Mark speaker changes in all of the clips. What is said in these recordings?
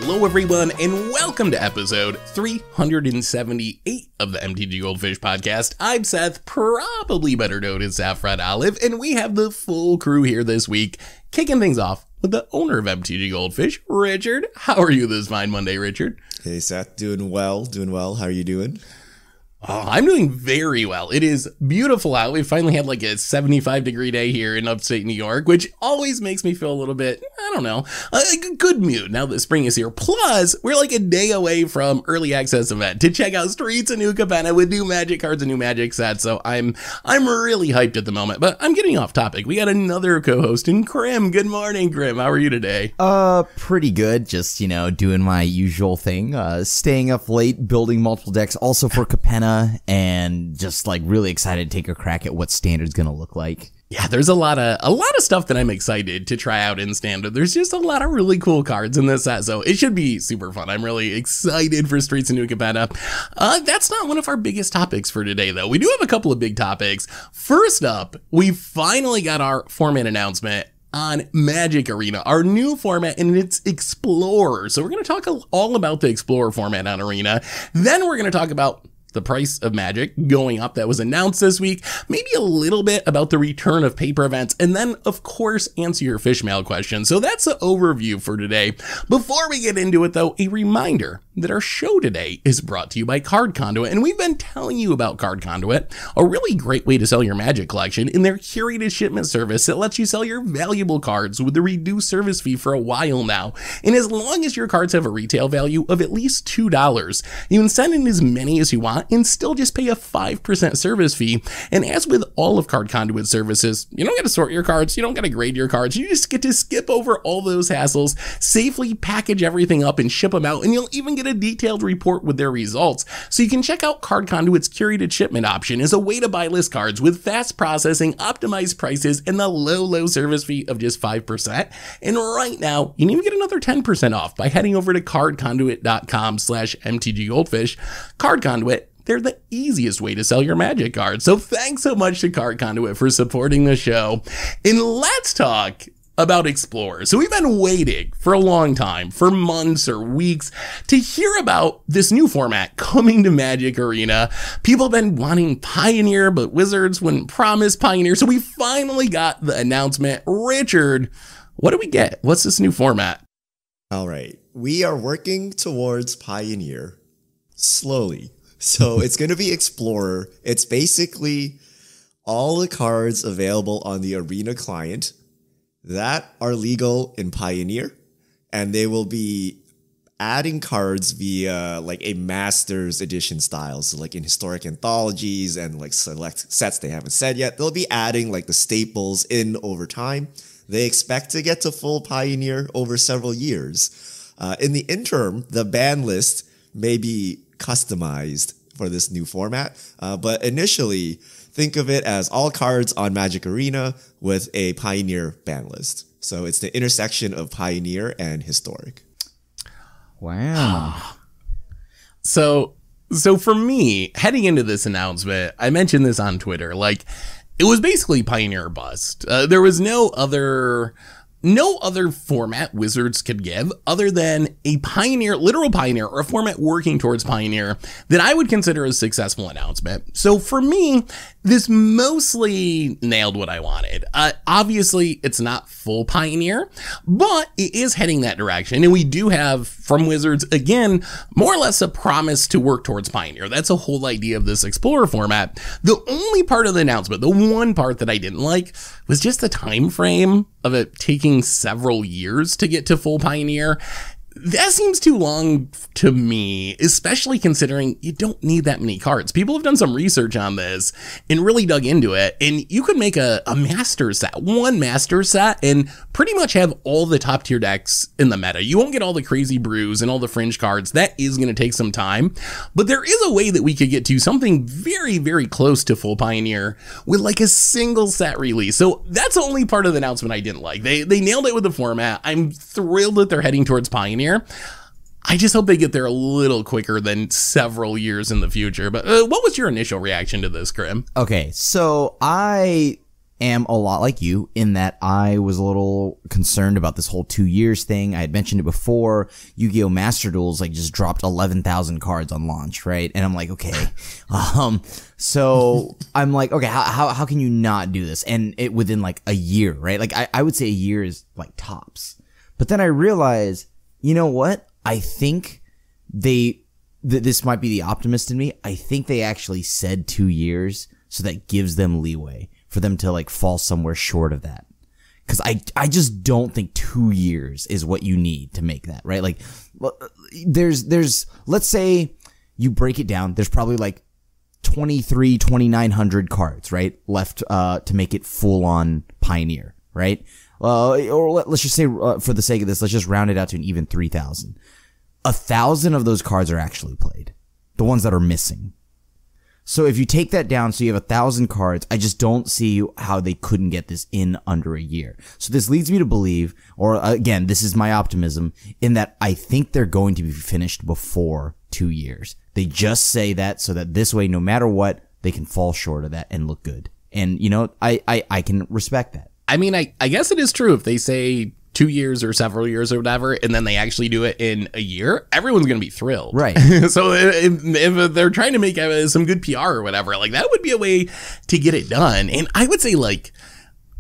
Speaker 1: Hello everyone, and welcome to episode 378 of the MTG Goldfish podcast. I'm Seth, probably better known as Saffron Olive, and we have the full crew here this week, kicking things off with the owner of MTG Goldfish, Richard. How are you this fine Monday, Richard?
Speaker 2: Hey Seth, doing well. How are you doing?
Speaker 1: Oh, I'm doing very well. It is beautiful out. We finally had like a 75-degree day here in upstate New York, which always makes me feel a little bit, I don't know, a good mood now that spring is here. Plus, we're like a day away from early access event to check out Streets of New Capenna with new Magic cards and new Magic sets. So I'm really hyped at the moment, but I'm getting off topic. We got another co-host in Krim. Good morning, Krim. How are you today?
Speaker 3: Pretty good. Just, doing my usual thing, staying up late, building multiple decks also for Capenna. And just like really excited to take a crack at what Standard's gonna look like.
Speaker 1: Yeah, there's a lot of stuff that I'm excited to try out in Standard. There's just a lot of really cool cards in this set, so it should be super fun. I'm really excited for Streets of New Capenna. That's not one of our biggest topics for today, though. We do have a couple of big topics. First up, we finally got our format announcement on Magic Arena, our new format, and it's Explorer. So we're going to talk all about the Explorer format on Arena. Then we're going to talk about the price of Magic going up that was announced this week, maybe a little bit about the return of paper events, and then, of course, answer your fish mail questions. So that's the overview for today. Before we get into it, though, a reminder that our show today is brought to you by Card Conduit, and we've been telling you about Card Conduit, a really great way to sell your Magic collection in their curated shipment service that lets you sell your valuable cards with a reduced service fee for a while now. And as long as your cards have a retail value of at least $2, you can send in as many as you want and still just pay a 5% service fee. And as with all of Card Conduit services, you don't got to sort your cards, you don't got to grade your cards, you just get to skip over all those hassles, safely package everything up and ship them out, and you'll even get a detailed report with their results. So you can check out Card Conduit's curated shipment option as a way to buy list cards with fast processing, optimized prices, and the low service fee of just 5%. And right now, you can even get another 10% off by heading over to cardconduit.com/MTGGoldfish. Card Conduit, they're the easiest way to sell your Magic cards. So thanks so much to Card Conduit for supporting the show. And let's talk about Explorer. So we've been waiting for a long time, for months or weeks, to hear about this new format coming to Magic Arena. People have been wanting Pioneer, but Wizards wouldn't promise Pioneer. So we finally got the announcement. Richard, what do we get? What's this new format?
Speaker 2: All right. We are working towards Pioneer slowly. So it's going to be Explorer. It's basically all the cards available on the Arena client that are legal in Pioneer, and they will be adding cards via like a Masters edition style. So like in historic anthologies and like select sets they haven't said yet, they'll be adding like the staples in over time. They expect to get to full Pioneer over several years. In the interim, the ban list may be customized for this new format, but initially think of it as all cards on Magic Arena with a Pioneer ban list. So it's the intersection of Pioneer and Historic.
Speaker 3: Wow.
Speaker 1: So for me, heading into this announcement, I mentioned this on Twitter, like it was basically Pioneer or bust. There was no other format Wizards could give other than a Pioneer, literal Pioneer, or a format working towards Pioneer that I would consider a successful announcement. So for me, this mostly nailed what I wanted. Obviously, it's not full Pioneer, but it is heading that direction. And we do have, from Wizards, again, more or less a promise to work towards Pioneer. That's the whole idea of this Explorer format. The only part of the announcement, the one part that I didn't like, was just the time frame of it taking several years to get to full Pioneer. That seems too long to me, especially considering you don't need that many cards. People have done some research on this and really dug into it, and you could make a master set, one master set, and pretty much have all the top tier decks in the meta. You won't get all the crazy brews and all the fringe cards. That is going to take some time, but there is a way that we could get to something very, very close to full Pioneer with like a single set release. So that's the only part of the announcement I didn't like. They nailed it with the format. I'm thrilled that they're heading towards Pioneer. I just hope they get there a little quicker than several years in the future. But what was your initial reaction to this, Grim?
Speaker 3: Okay, so I am a lot like you in that I was a little concerned about this whole 2 years thing. I had mentioned it before. Yu-Gi-Oh! Master Duels like just dropped 11,000 cards on launch, right? And I'm like, okay. So I'm like, okay, how can you not do this? And it within like a year, right? Like I would say a year is like tops. But then I realized, you know what? I think this might be the optimist in me. I think they actually said 2 years, so that gives them leeway for them to like fall somewhere short of that. Cause I just don't think 2 years is what you need to make that, right? Like there's, let's say you break it down, there's probably like 2,900 cards, right? Left, to make it full on Pioneer, right? Or let's just say, for the sake of this, let's just round it out to an even 3,000. 1,000 of those cards are actually played. The ones that are missing. So if you take that down, so you have 1,000 cards, I just don't see how they couldn't get this in under a year. So this leads me to believe, or again, this is my optimism, in that I think they're going to be finished before 2 years. They just say that so that this way, no matter what, they can fall short of that and look good. And, you know, I can respect that.
Speaker 1: I mean, I guess it is true if they say 2 years or several years or whatever, and then they actually do it in a year, everyone's going to be thrilled.
Speaker 3: Right.
Speaker 1: So if they're trying to make some good PR or whatever, like that would be a way to get it done. And I would say like,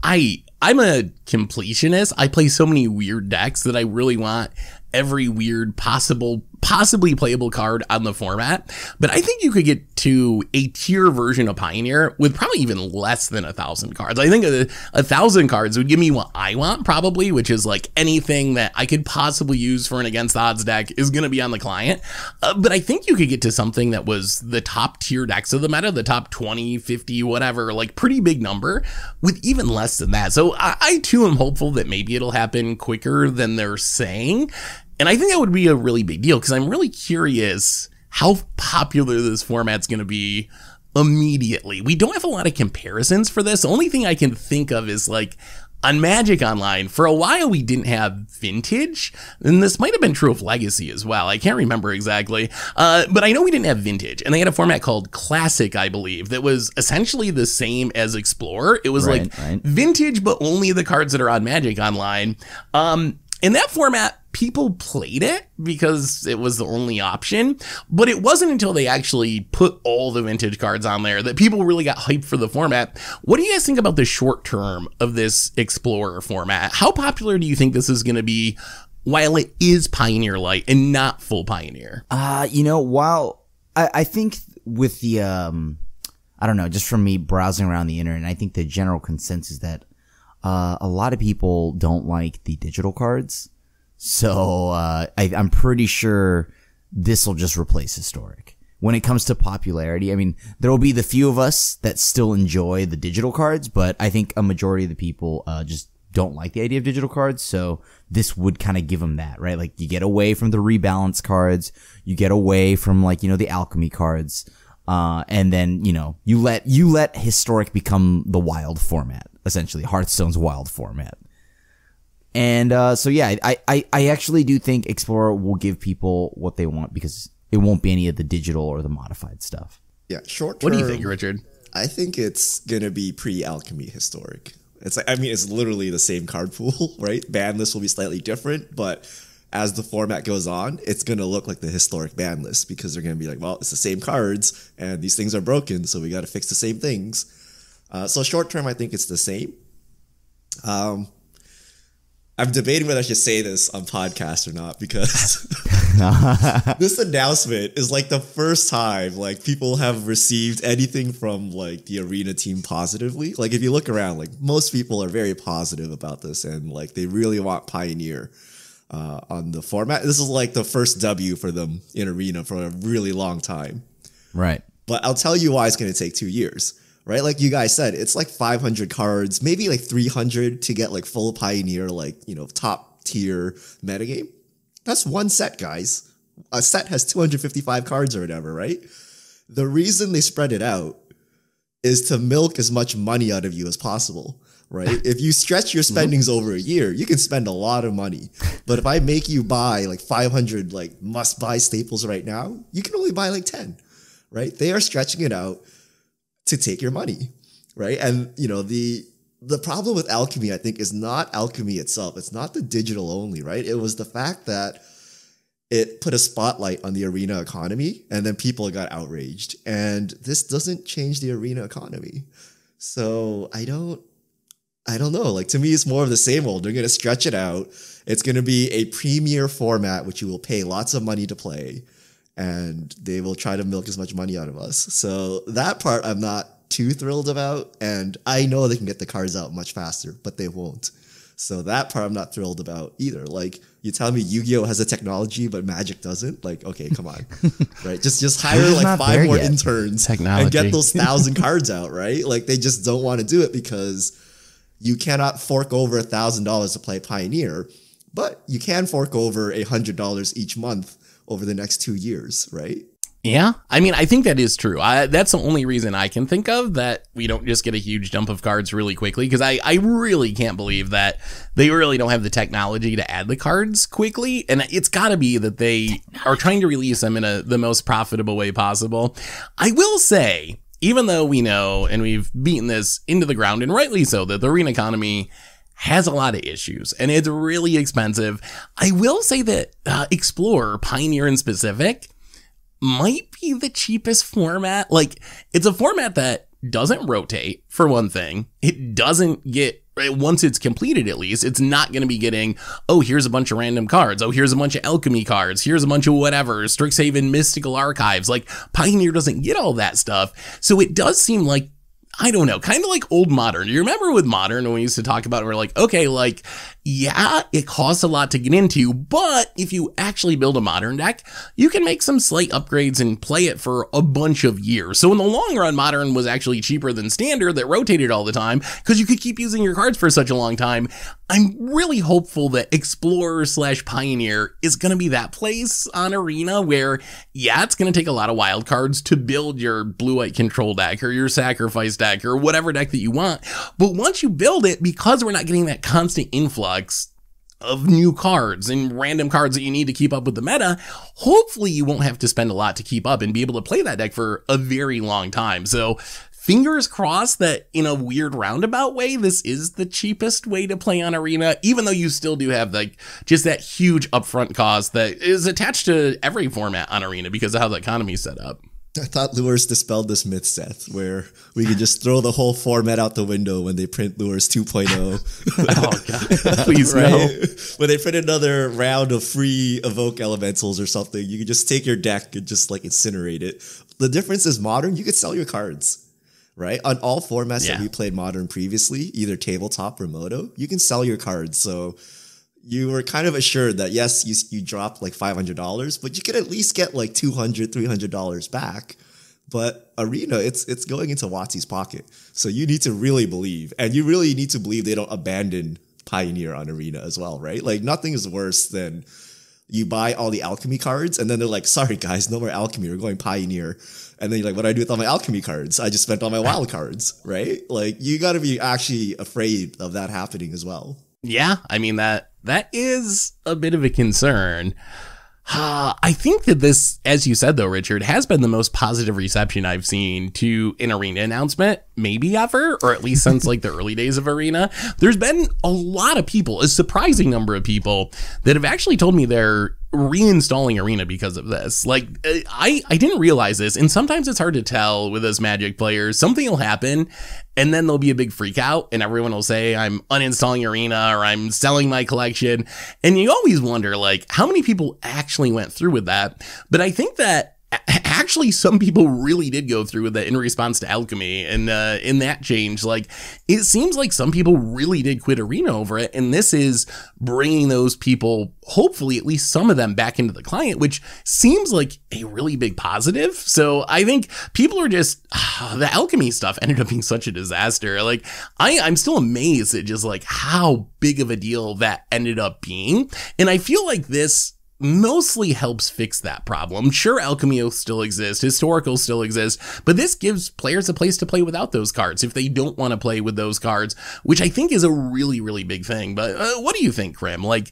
Speaker 1: I'm a completionist. I play so many weird decks that I really want every weird possibly playable card on the format. But I think you could get to a tier version of Pioneer with probably even less than 1,000 cards. I think 1,000 cards would give me what I want probably, which is like anything that I could possibly use for an against odds deck is going to be on the client. But I think you could get to something that was the top tier decks of the meta, the top 20, 50, whatever, like pretty big number with even less than that. So I too am hopeful that maybe it'll happen quicker than they're saying. And I think that would be a really big deal because I'm really curious how popular this format's going to be immediately. We don't have a lot of comparisons for this. The only thing I can think of is like on Magic Online, for a while we didn't have Vintage, and this might have been true of Legacy as well. I can't remember exactly, but I know we didn't have Vintage, and they had a format called Classic, I believe, that was essentially the same as Explorer. It was right. Vintage, but only the cards that are on Magic Online. In that format, people played it because it was the only option, but it wasn't until they actually put all the vintage cards on there that people really got hyped for the format. What do you guys think about the short term of this Explorer format? How popular do you think this is going to be while it is Pioneer Light and not full Pioneer?
Speaker 3: You know, while I think with the, I don't know, just from me browsing around the internet, I think the general consensus that a lot of people don't like the digital cards. So I'm pretty sure this will just replace Historic. When it comes to popularity, I mean, there will be the few of us that still enjoy the digital cards, but I think a majority of the people just don't like the idea of digital cards. So this would kind of give them that, right? Like you get away from the rebalance cards, you get away from like, you know, the alchemy cards, and then, you know, you let Historic become the wild format, essentially Hearthstone's wild format. And so yeah, I actually do think Explorer will give people what they want because it won't be any of the digital or the modified stuff.
Speaker 2: Yeah, short term.
Speaker 1: What do you think, Richard?
Speaker 2: I think it's gonna be pre-alchemy Historic. It's like, I mean, it's literally the same card pool, right? Ban list will be slightly different, but as the format goes on, it's gonna look like the Historic ban list because they're gonna be like, well, it's the same cards and these things are broken, so we got to fix the same things. So short term, I think it's the same. I'm debating whether I should say this on podcast or not because this announcement is like the first time like people have received anything from like the Arena team positively. Like if you look around, like most people are very positive about this and like they really want Pioneer on the format. This is like the first W for them in Arena for a really long time.
Speaker 3: Right.
Speaker 2: But I'll tell you why it's going to take 2 years. Right? Like you guys said, it's like 500 cards, maybe like 300 to get like full Pioneer, like, you know, top tier metagame. That's one set, guys. A set has 255 cards or whatever, right? The reason they spread it out is to milk as much money out of you as possible, right? If you stretch your spendings over a year, you can spend a lot of money. But if I make you buy like 500 like must buy staples right now, you can only buy like 10, right? They are stretching it out to take your money, right? And, you know, the the problem with Alchemy, I think, is not Alchemy itself. It's not the digital only, right? It was the fact that it put a spotlight on the arena economy, and then people got outraged. And this doesn't change the arena economy. So I don't know. Like, to me, it's more of the same old. They're going to stretch it out. It's going to be a premier format, which you will pay lots of money to play, and they will try to milk as much money out of us. So that part I'm not too thrilled about, and I know they can get the cards out much faster, but they won't. So that part I'm not thrilled about either. Like, you tell me Yu-Gi-Oh has a technology, but Magic doesn't. Like, okay, come on, right? Just hire like 5 more interns and get those 1,000 cards out, right? Like, they just don't want to do it because you cannot fork over $1,000 to play Pioneer, but you can fork over $100 each month over the next 2 years, right?
Speaker 1: Yeah, I mean, I think that is true. That's the only reason I can think of that we don't just get a huge dump of cards really quickly, because I really can't believe that they really don't have the technology to add the cards quickly. And it's got to be that they are trying to release them in the most profitable way possible. I will say, even though we know, and we've beaten this into the ground, and rightly so, that the arena economy has a lot of issues and it's really expensive, I will say that Explorer, Pioneer in specific, might be the cheapest format. Like, it's a format that doesn't rotate, for one thing. It doesn't get, once it's completed at least, it's not going to be getting, oh, here's a bunch of random cards. Oh, here's a bunch of Alchemy cards. Here's a bunch of whatever, Strixhaven Mystical Archives. Like, Pioneer doesn't get all that stuff. So it does seem like, I don't know, kind of like old Modern. You remember with Modern when we used to talk about it, we're like, okay, like, yeah, it costs a lot to get into, but if you actually build a Modern deck, you can make some slight upgrades and play it for a bunch of years. So in the long run, Modern was actually cheaper than Standard that rotated all the time because you could keep using your cards for such a long time. I'm really hopeful that Explorer / Pioneer is going to be that place on Arena where, yeah, it's going to take a lot of wild cards to build your blue-white control deck or your sacrifice deck or whatever deck that you want. But once you build it, because we're not getting that constant influx of new cards and random cards that you need to keep up with the meta, hopefully you won't have to spend a lot to keep up and be able to play that deck for a very long time. So fingers crossed that in a weird roundabout way, this is the cheapest way to play on Arena, even though you still do have like just that huge upfront cost that is attached to every format on Arena because of how the economy is set up.
Speaker 2: I thought Lures dispelled this myth, Seth, where we could just throw the whole format out the window when they print Lures 2.0.
Speaker 1: Oh, God. Please, right? No.
Speaker 2: When they print another round of free Evoke Elementals or something, you could just take your deck and just like incinerate it. The difference is Modern, you could sell your cards, right? On all formats that we played Modern previously, either tabletop or Moto, you can sell your cards. So you were kind of assured that, yes, you dropped like $500, but you could at least get like $200, $300 back. But Arena, it's going into Watsy's pocket. So you need to really believe, and you really need to believe they don't abandon Pioneer on Arena as well, right? Like, nothing is worse than you buy all the Alchemy cards, and then they're like, sorry guys, no more Alchemy, we're going Pioneer. And then you're like, what do I do with all my Alchemy cards? I just spent all my wild cards, right? Like, you got to be actually afraid of that happening as well.
Speaker 1: Yeah, I mean, that is a bit of a concern. I think that this, as you said, though, Richard, has been the most positive reception I've seen to an Arena announcement, maybe ever, or at least since like the early days of Arena. There's been a lot of people, a surprising number of people that have actually told me they're reinstalling Arena because of this. Like, I didn't realize this, and sometimes it's hard to tell with us Magic players. Something will happen, and then there'll be a big freak out, and everyone will say, I'm uninstalling Arena, or I'm selling my collection. And you always wonder, like, how many people actually went through with that? But I think that actually some people really did go through with that in response to Alchemy, and in that change, like, it seems like some people really did quit Arena over it, and this is bringing those people, hopefully at least some of them, back into the client, which seems like a really big positive. So I think people are just, the Alchemy stuff ended up being such a disaster. Like, I'm still amazed at just like how big of a deal that ended up being, and I feel like this mostly helps fix that problem. Sure, Alchemy will still exist, Historical still exists, but this gives players a place to play without those cards if they don't want to play with those cards, which I think is a really, really big thing. But what do you think, Krim? Like,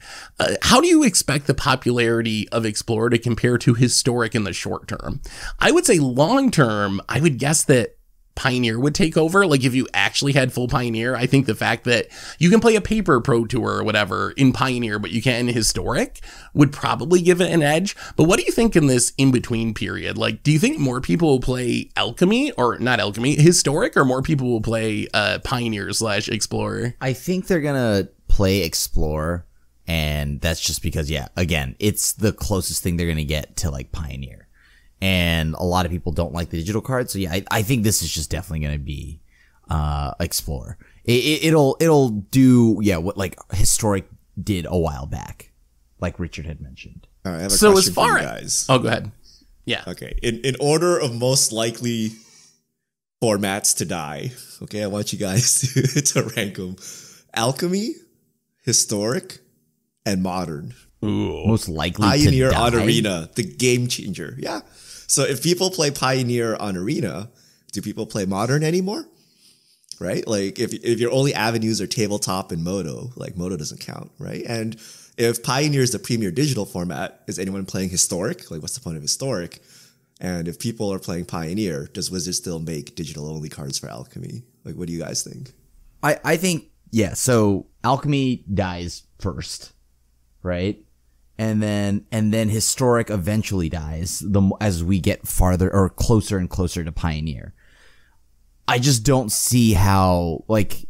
Speaker 1: how do you expect the popularity of Explorer to compare to Historic in the short term? I would say long term, I would guess that Pioneer would take over. Like if you actually had full Pioneer, I think the fact that you can play a paper Pro Tour or whatever in Pioneer, but you can't in Historic would probably give it an edge. But what do you think in this in-between period? Like, do you think more people will play Alchemy, or not Alchemy, Historic, or more people will play Pioneer/Explorer?
Speaker 3: I think they're gonna play Explorer, and that's just because, yeah, again, it's the closest thing they're gonna get to like Pioneer. And a lot of people don't like the digital cards. So yeah, I think this is just definitely going to be, Explorer. It'll do, yeah, what like Historic did a while back, like Richard had mentioned.
Speaker 2: All right, I have a
Speaker 1: So
Speaker 2: question
Speaker 1: as far
Speaker 2: for you guys.
Speaker 1: Oh, go ahead. Yeah.
Speaker 2: Okay. In order of most likely formats to die, okay, I want you guys to rank them. Alchemy, Historic, and Modern.
Speaker 1: Ooh.
Speaker 3: Most likely
Speaker 2: Pioneer
Speaker 3: to die.
Speaker 2: on Arena, the game changer. Yeah. So if people play Pioneer on Arena, do people play Modern anymore? Right? Like if your only avenues are tabletop and Moto, like Moto doesn't count, right? And if Pioneer is the premier digital format, is anyone playing Historic? Like what's the point of Historic? And if people are playing Pioneer, does Wizards still make digital only cards for Alchemy? Like what do you guys think?
Speaker 3: I think, yeah, so Alchemy dies first, right? And then Historic eventually dies as we get farther or closer and closer to Pioneer. I just don't see how like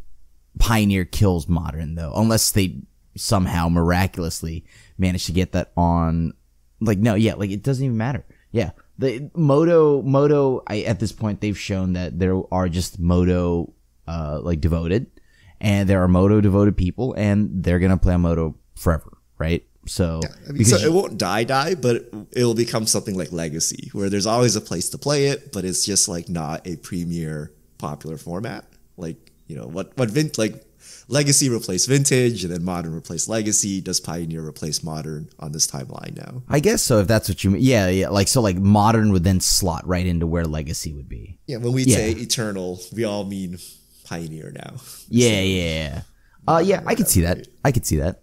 Speaker 3: Pioneer kills Modern though, unless they somehow miraculously manage to get that on. Like no, yeah, like it doesn't even matter. Yeah, the Moto. At this point they've shown that there are just Moto like devoted, and there are Moto devoted people, and they're gonna play on Moto forever, right? So,
Speaker 2: yeah, I mean, so it won't die, but it'll become something like Legacy, where there's always a place to play it, but it's just like not a premier popular format. Like, you know, like Legacy replaced Vintage, and then Modern replaced Legacy. Does Pioneer replace Modern on this timeline now?
Speaker 3: I guess so, if that's what you mean. Yeah. Like, so like Modern would then slot right into where Legacy would be.
Speaker 2: Yeah, when we say Eternal, we all mean Pioneer now.
Speaker 3: Yeah. I could see that. I could see that.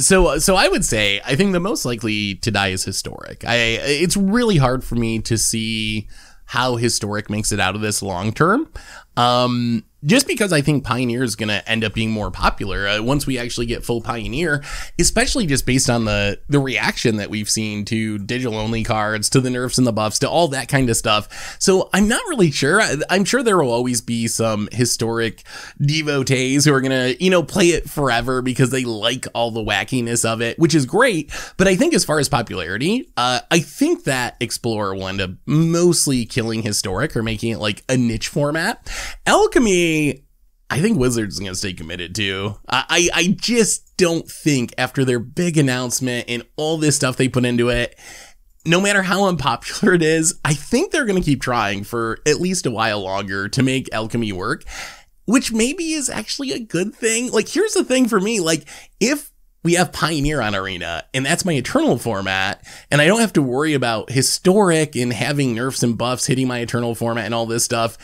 Speaker 1: So I would say I think the most likely to die is Historic. It's really hard for me to see how Historic makes it out of this long term. Just because I think Pioneer is going to end up being more popular once we actually get full Pioneer, especially just based on the reaction that we've seen to digital only cards, to the nerfs and the buffs, to all that kind of stuff. So I'm not really sure. I'm sure there will always be some Historic devotees who are going to, play it forever because they like all the wackiness of it, which is great. But I think as far as popularity, I think that Explorer will end up mostly killing Historic or making it like a niche format. Alchemy, I think Wizards is going to stay committed to. I just don't think after their big announcement and all this stuff they put into it, no matter how unpopular it is, I think they're going to keep trying for at least a while longer to make Alchemy work, which maybe is actually a good thing. Like, here's the thing for me, like, if we have Pioneer on Arena, and that's my Eternal format, and I don't have to worry about Historic and having nerfs and buffs hitting my Eternal format and all this stuff,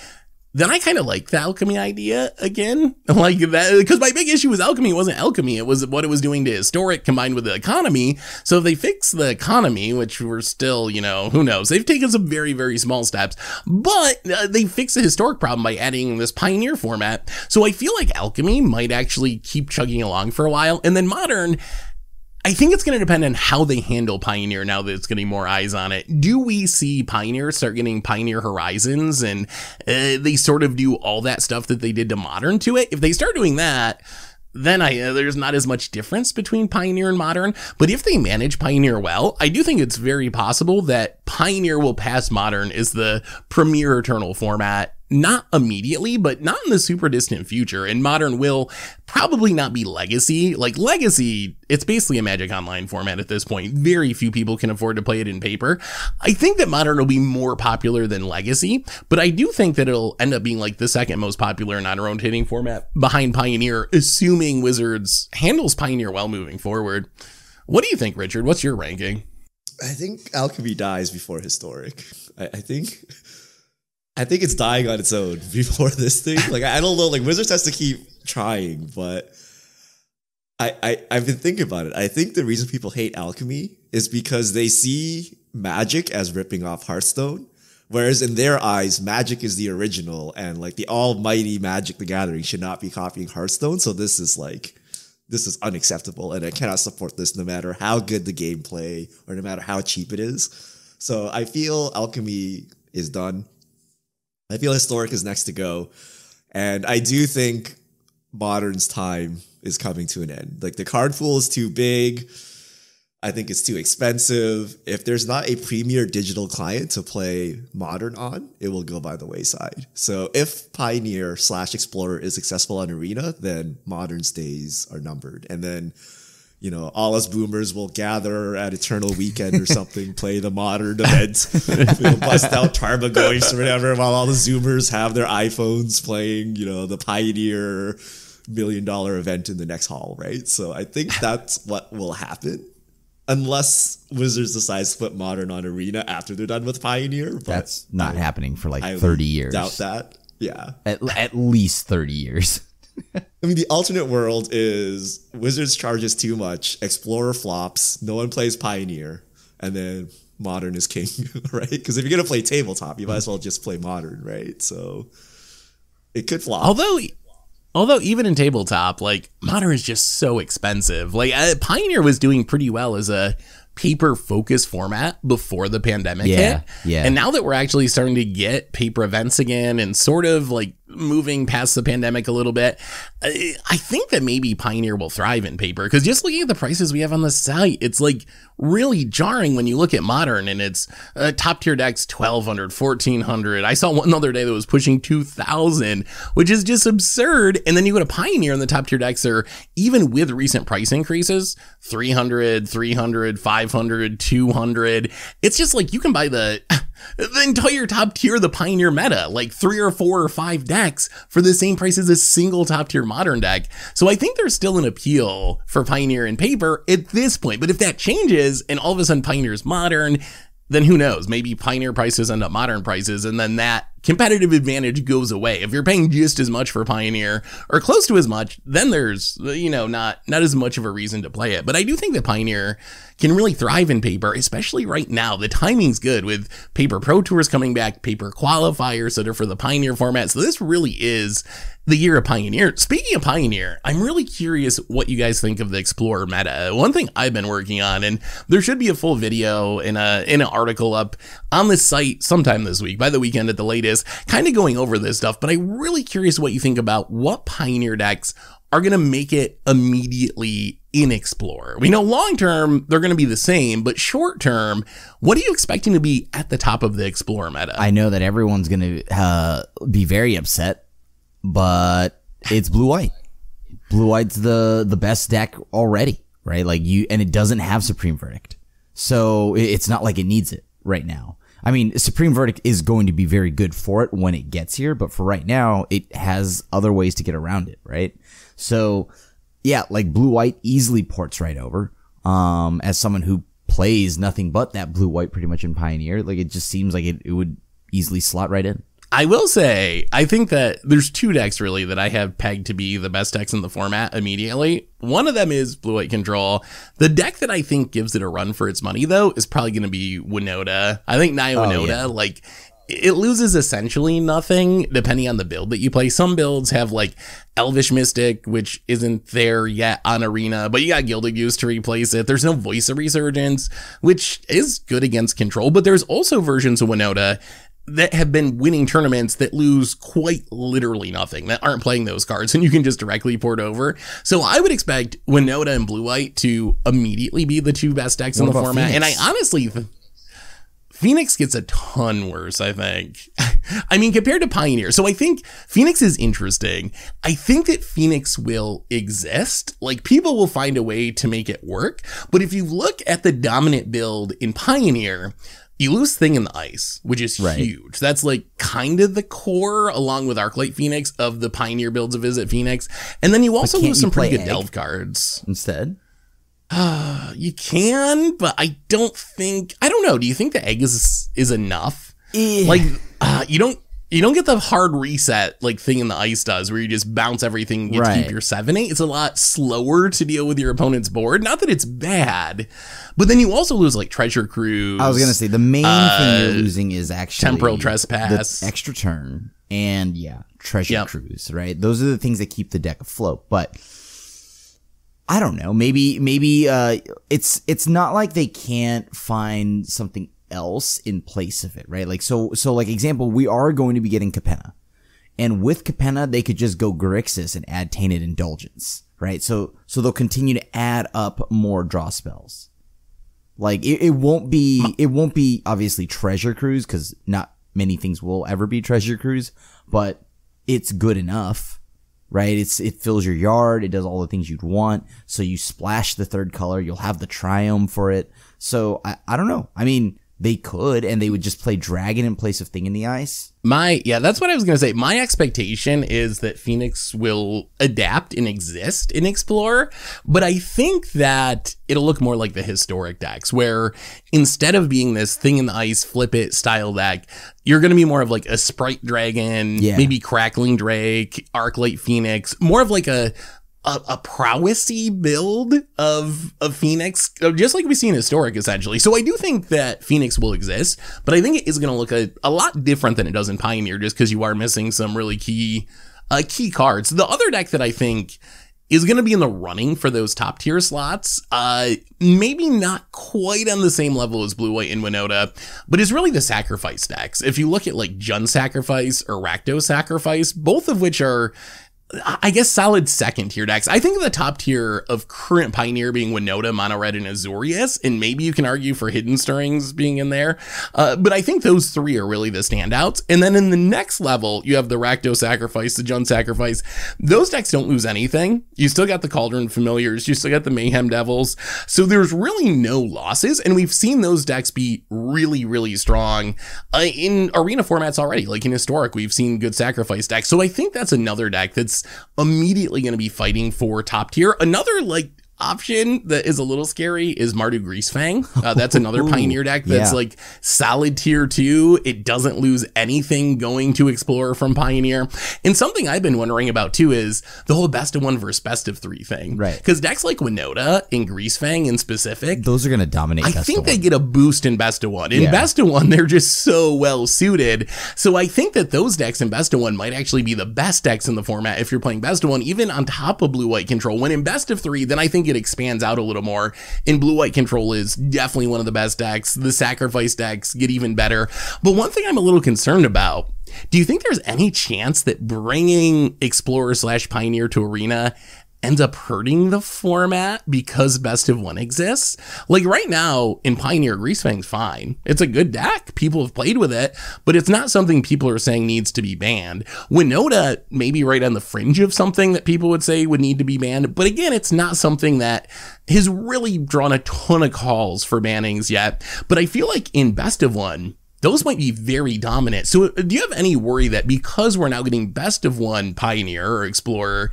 Speaker 1: then I kind of like the Alchemy idea again. Like that, because my big issue with Alchemy wasn't Alchemy, it was what it was doing to Historic combined with the economy. So if they fix the economy, which we're still, who knows, they've taken some very, very small steps, but they fixed the Historic problem by adding this Pioneer format. So I feel like Alchemy might actually keep chugging along for a while. And then Modern, I think it's going to depend on how they handle Pioneer now that it's getting more eyes on it. Do we see Pioneer start getting Pioneer Horizons and they sort of do all that stuff that they did to Modern to it? If they start doing that, then there's not as much difference between Pioneer and Modern. But if they manage Pioneer well, I do think it's very possible that Pioneer will pass Modern as the premier Eternal format. Not immediately, but not in the super distant future. And Modern will probably not be Legacy. Like Legacy, it's basically a Magic Online format at this point. Very few people can afford to play it in paper. I think that Modern will be more popular than Legacy, but I do think that it'll end up being like the second most popular non-rotating format behind Pioneer, assuming Wizards handles Pioneer well moving forward. What do you think, Richard? What's your ranking?
Speaker 2: I think Alchemy dies before Historic. I think it's dying on its own before this thing. Like, I don't know, like Wizards has to keep trying, but I've been thinking about it. I think the reason people hate Alchemy is because they see Magic as ripping off Hearthstone, Whereas in their eyes, Magic is the original, and like the almighty Magic the Gathering should not be copying Hearthstone. So this is unacceptable, and I cannot support this no matter how good the gameplay or no matter how cheap it is. So I feel Alchemy is done. I feel Historic is next to go. And I do think Modern's time is coming to an end. Like the card pool is too big. I think it's too expensive. If there's not a premier digital client to play Modern on, it will go by the wayside. So if Pioneer / Explorer is successful on Arena, then Modern's days are numbered. And then, you know, all us boomers will gather at Eternal Weekend or something, play the Modern event, we'll bust out Tarmogoyfs or whatever, while all the Zoomers have their iPhones playing, you know, the Pioneer $1 million event in the next hall, right? So I think that's what will happen. Unless Wizards decides to put Modern on Arena after they're done with Pioneer. But
Speaker 3: that's not happening for like 30 years.
Speaker 2: Doubt that. Yeah.
Speaker 3: At least 30 years.
Speaker 2: I mean, the alternate world is Wizards charges too much, Explorer flops, no one plays Pioneer, and then Modern is king, right? Because if you're going to play tabletop, you might as well just play Modern, right? So it could flop.
Speaker 1: Although even in tabletop, like Modern is just so expensive. Like Pioneer was doing pretty well as a paper focused format before the pandemic hit.
Speaker 3: Yeah.
Speaker 1: And now that we're actually starting to get paper events again and sort of like moving past the pandemic a little bit, I think that maybe Pioneer will thrive in paper, because just looking at the prices we have on the site, it's like really jarring when you look at Modern and it's top tier decks $1,200, $1,400. I saw one the other day that was pushing $2,000, which is just absurd. And then you go to Pioneer and the top tier decks are, even with recent price increases, $300, $500, $200. It's just like you can buy the entire top tier of the Pioneer meta, like 3 or 4 or 5 decks for the same price as a single top tier Modern deck. So I think there's still an appeal for Pioneer in paper at this point. But if that changes and all of a sudden Pioneer's Modern, then who knows? Maybe Pioneer prices end up Modern prices, and then that competitive advantage goes away. If you're paying just as much for Pioneer or close to as much, then there's, you know, not as much of a reason to play it. But I do think that Pioneer can really thrive in paper, especially right now. The timing's good with paper pro tours coming back, paper qualifiers that are for the Pioneer format. So this really is the year of Pioneer. Speaking of Pioneer, I'm really curious what you guys think of the Explorer meta. One thing I've been working on, and there should be a full video in an article up on the site sometime this week, by the weekend at the latest, kind of going over this stuff, but I'm really curious what you think about what Pioneer decks are going to make it immediately in Explorer. We know long term they're going to be the same, but short term, what are you expecting to be at the top of the Explorer meta?
Speaker 3: I know that everyone's going to be very upset, but it's blue-white. Blue-white's the best deck already, right? Like and it doesn't have Supreme Verdict. So it's not like it needs it right now. I mean, Supreme Verdict is going to be very good for it when it gets here, but for right now, it has other ways to get around it, right? So, yeah, like blue-white easily ports right over. As someone who plays nothing but that blue-white pretty much in Pioneer, like it just seems like it would easily slot right in.
Speaker 1: I will say, I think that there's 2 decks really that I have pegged to be the best decks in the format immediately. One of them is Blue-White Control. The deck that I think gives it a run for its money, though, is probably going to be Winota. I think Naya Winota, like, it loses essentially nothing depending on the build that you play. Some builds have like Elvish Mystic, which isn't there yet on Arena, but you got Gilded Goose to replace it. There's no Voice of Resurgence, which is good against Control, but there's also versions of Winota that have been winning tournaments that lose quite literally nothing, that aren't playing those cards, and you can just directly port over. So I would expect Winota and Blue-White to immediately be the 2 best decks in the format.
Speaker 3: Phoenix?
Speaker 1: And I honestly, Phoenix gets a ton worse, I think. I mean, compared to Pioneer. So I think Phoenix is interesting. I think that Phoenix will exist. Like, people will find a way to make it work. But if you look at the dominant build in Pioneer, you lose Thing in the Ice, which is huge. That's like kind of the core, along with Arclight Phoenix, of the Pioneer builds of Visit Phoenix. And then you also lose some pretty good Delve cards.
Speaker 3: Instead?
Speaker 1: You can, but I don't know. Do you think the egg is enough? Like, you don't You don't get the hard reset like Thing in the Ice does, where you just bounce everything and get to keep your 7/8. It's a lot slower to deal with your opponent's board. Not that it's bad, but then you also lose like Treasure Cruise.
Speaker 3: I was gonna say the main thing you're losing is actually
Speaker 1: Temporal Trespass,
Speaker 3: the extra turn, and Treasure Cruise. Right, those are the things that keep the deck afloat. But I don't know. Maybe it's not like they can't find something else in place of it, right? Like so like example, we are going to be getting Capenna, and with Capenna they could just go Grixis and add Tainted Indulgence, right? So they'll continue to add up more draw spells. Like it won't be obviously Treasure Cruise, because not many things will ever be Treasure Cruise, but it's good enough, right? It fills your yard, it does all the things you'd want. So you splash the third color, you'll have the Triumph for it. So I don't know. I mean, they could, and they would just play Dragon in place of Thing in the Ice.
Speaker 1: That's what I was going to say. My expectation is that Phoenix will adapt and exist in Explorer, but I think that it'll look more like the historic decks, where instead of being this Thing in the Ice, flip it style deck, you're going to be more of like a Sprite Dragon, maybe Crackling Drake, Arclight Phoenix, more of like a prowessy build of Phoenix, just like we see in Historic, essentially. So I do think that Phoenix will exist, but I think it is going to look a lot different than it does in Pioneer, just because you are missing some really key cards. The other deck that I think is going to be in the running for those top tier slots, maybe not quite on the same level as Blue, White, and Winota, but is really the Sacrifice decks. If you look at like Jund Sacrifice or Rakdos Sacrifice, both of which are, I guess, solid second tier decks. I think the top tier of current Pioneer being Winota, Mono Red, and Azorius, and maybe you can argue for Hidden Stirrings being in there. But I think those three are really the standouts. And then in the next level, you have the Rakdos Sacrifice, the Jund Sacrifice. Those decks don't lose anything. You still got the Cauldron Familiars, you still got the Mayhem Devils. So there's really no losses. And we've seen those decks be really, really strong in arena formats already. Like in Historic, we've seen good Sacrifice decks. So I think that's another deck that's immediately going to be fighting for top tier. Another like option that is a little scary is Mardu Greasefang. That's another Pioneer deck that's like solid tier 2. It doesn't lose anything going to Explorer from Pioneer. And something I've been wondering about too is the whole best of 1 versus best of 3 thing.
Speaker 3: Right.
Speaker 1: Because decks like Winota and Greasefang in specific,
Speaker 3: those are going to dominate.
Speaker 1: I think they get a boost in best of 1. In best of 1, they're just so well suited. So I think that those decks in best of 1 might actually be the best decks in the format if you're playing best of 1, even on top of Blue, White Control. When in best of 3, then I think it expands out a little more. In Blue, White Control is definitely one of the best decks. The Sacrifice decks get even better. But one thing I'm a little concerned about, do you think there's any chance that bringing Explorer / Pioneer to Arena ends up hurting the format because best of 1 exists? Like right now in Pioneer, Greasefang's fine. It's a good deck. People have played with it, but it's not something people are saying needs to be banned. Winota may be right on the fringe of something that people would say would need to be banned, but again, it's not something that has really drawn a ton of calls for bannings yet. But I feel like in best of 1, those might be very dominant. So do you have any worry that because we're now getting best of 1 Pioneer or Explorer,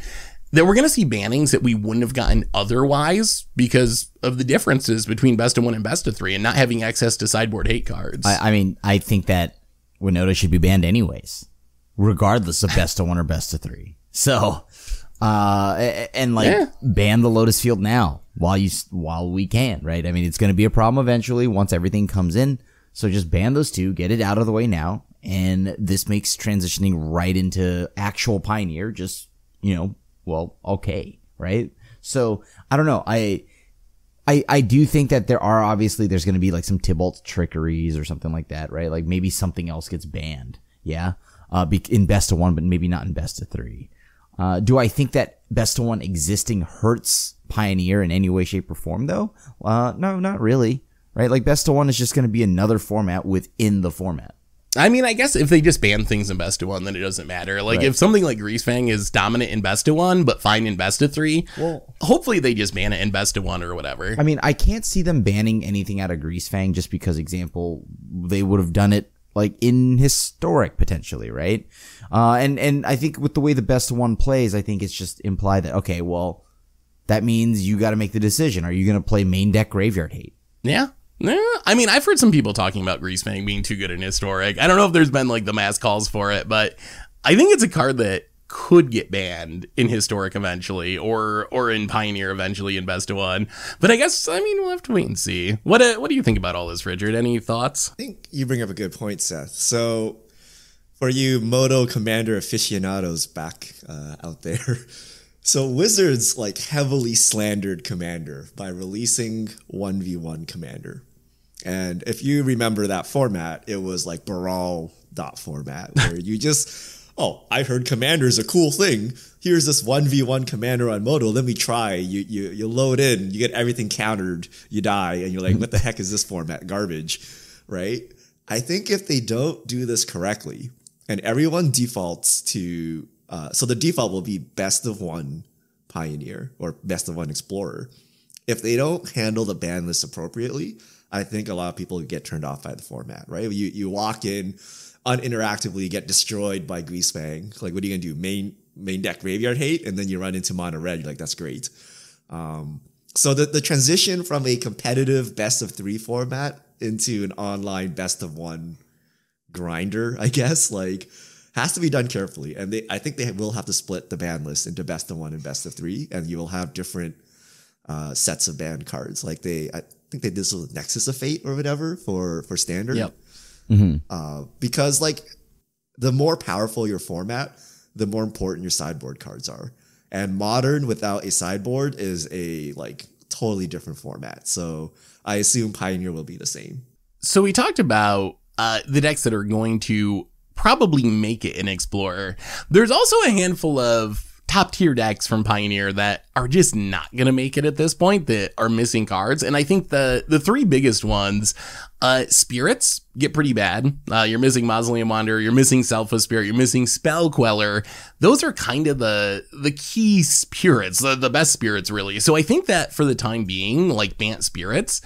Speaker 1: that we're going to see bannings that we wouldn't have gotten otherwise because of the differences between best of 1 and best of 3 and not having access to sideboard hate cards?
Speaker 3: I mean, I think that Winota should be banned anyways, regardless of best of 1 or best of 3. So, ban the Lotus Field now while we can, right? I mean, it's going to be a problem eventually once everything comes in. So just ban those 2, get it out of the way now. And this makes transitioning right into actual Pioneer just, well, okay, right? So I don't know. I do think that there's going to be like some Tybalt trickeries or something like that, right? Like maybe something else gets banned, in best of 1, but maybe not in best of 3. Do I think that best of 1 existing hurts Pioneer in any way, shape, or form though? No, not really, right? Like best of 1 is just going to be another format within the format.
Speaker 1: I mean, I guess if they just ban things in best of 1, then it doesn't matter. Like if something like Greasefang is dominant in best of 1, but fine in best of 3, hopefully they just ban it in best of 1 or whatever.
Speaker 3: I mean, I can't see them banning anything out of Greasefang just because, example, they would have done it like in Historic potentially, right? And I think with the way the best of 1 plays, I think it's just implied that, okay, well, that means you got to make the decision. Are you going to play main deck Graveyard Hate?
Speaker 1: Yeah. I mean, I've heard some people talking about Greasefang being too good in Historic. I don't know if there's been like the mass calls for it, but I think it's a card that could get banned in Historic eventually, or in Pioneer eventually in Best of One. But I guess, I mean, we'll have to wait and see. What do you think about all this, Richard? Any thoughts?
Speaker 2: I think you bring up a good point, Seth. So for you Moto Commander aficionados back out there, so Wizards like heavily slandered Commander by releasing 1v1 Commander. And if you remember that format, it was like Baral format where you just, oh, I heard Commander's a cool thing. Here's this 1v1 Commander on Moto. Let me try. You load in, you get everything countered, you die, and you're like, what the heck is this format? Garbage, right? I think if they don't do this correctly, and everyone defaults to, so the default will be best of one Pioneer or best of one Explorer. If they don't handle the ban list appropriately, I think a lot of people get turned off by the format, right? You walk in, uninteractively get destroyed by Greasefang. Like, what are you gonna do? Main deck graveyard hate, and then you run into mono red. You're like, that's great. So the transition from a competitive best of three format into an online best of one grinder, I guess, like, has to be done carefully. And I think they will have to split the ban list into best of one and best of three, and you will have different sets of banned cards. Like I think they did this with Nexus of Fate or whatever for standard.
Speaker 1: Yep.
Speaker 2: Because like the more powerful your format, the more important your sideboard cards are. And Modern without a sideboard is a like totally different format. So I assume Pioneer will be the same.
Speaker 1: So we talked about the decks that are going to probably make it in Explorer. There's also a handful of top tier decks from Pioneer that are just not going to make it at this point, that are missing cards. And I think the three biggest ones, Spirits get pretty bad. You're missing Mausoleum Wanderer, you're missing Selfless Spirit, you're missing Spell Queller. Those are kind of the key spirits, the best spirits really. So I think that for the time being, like Bant Spirits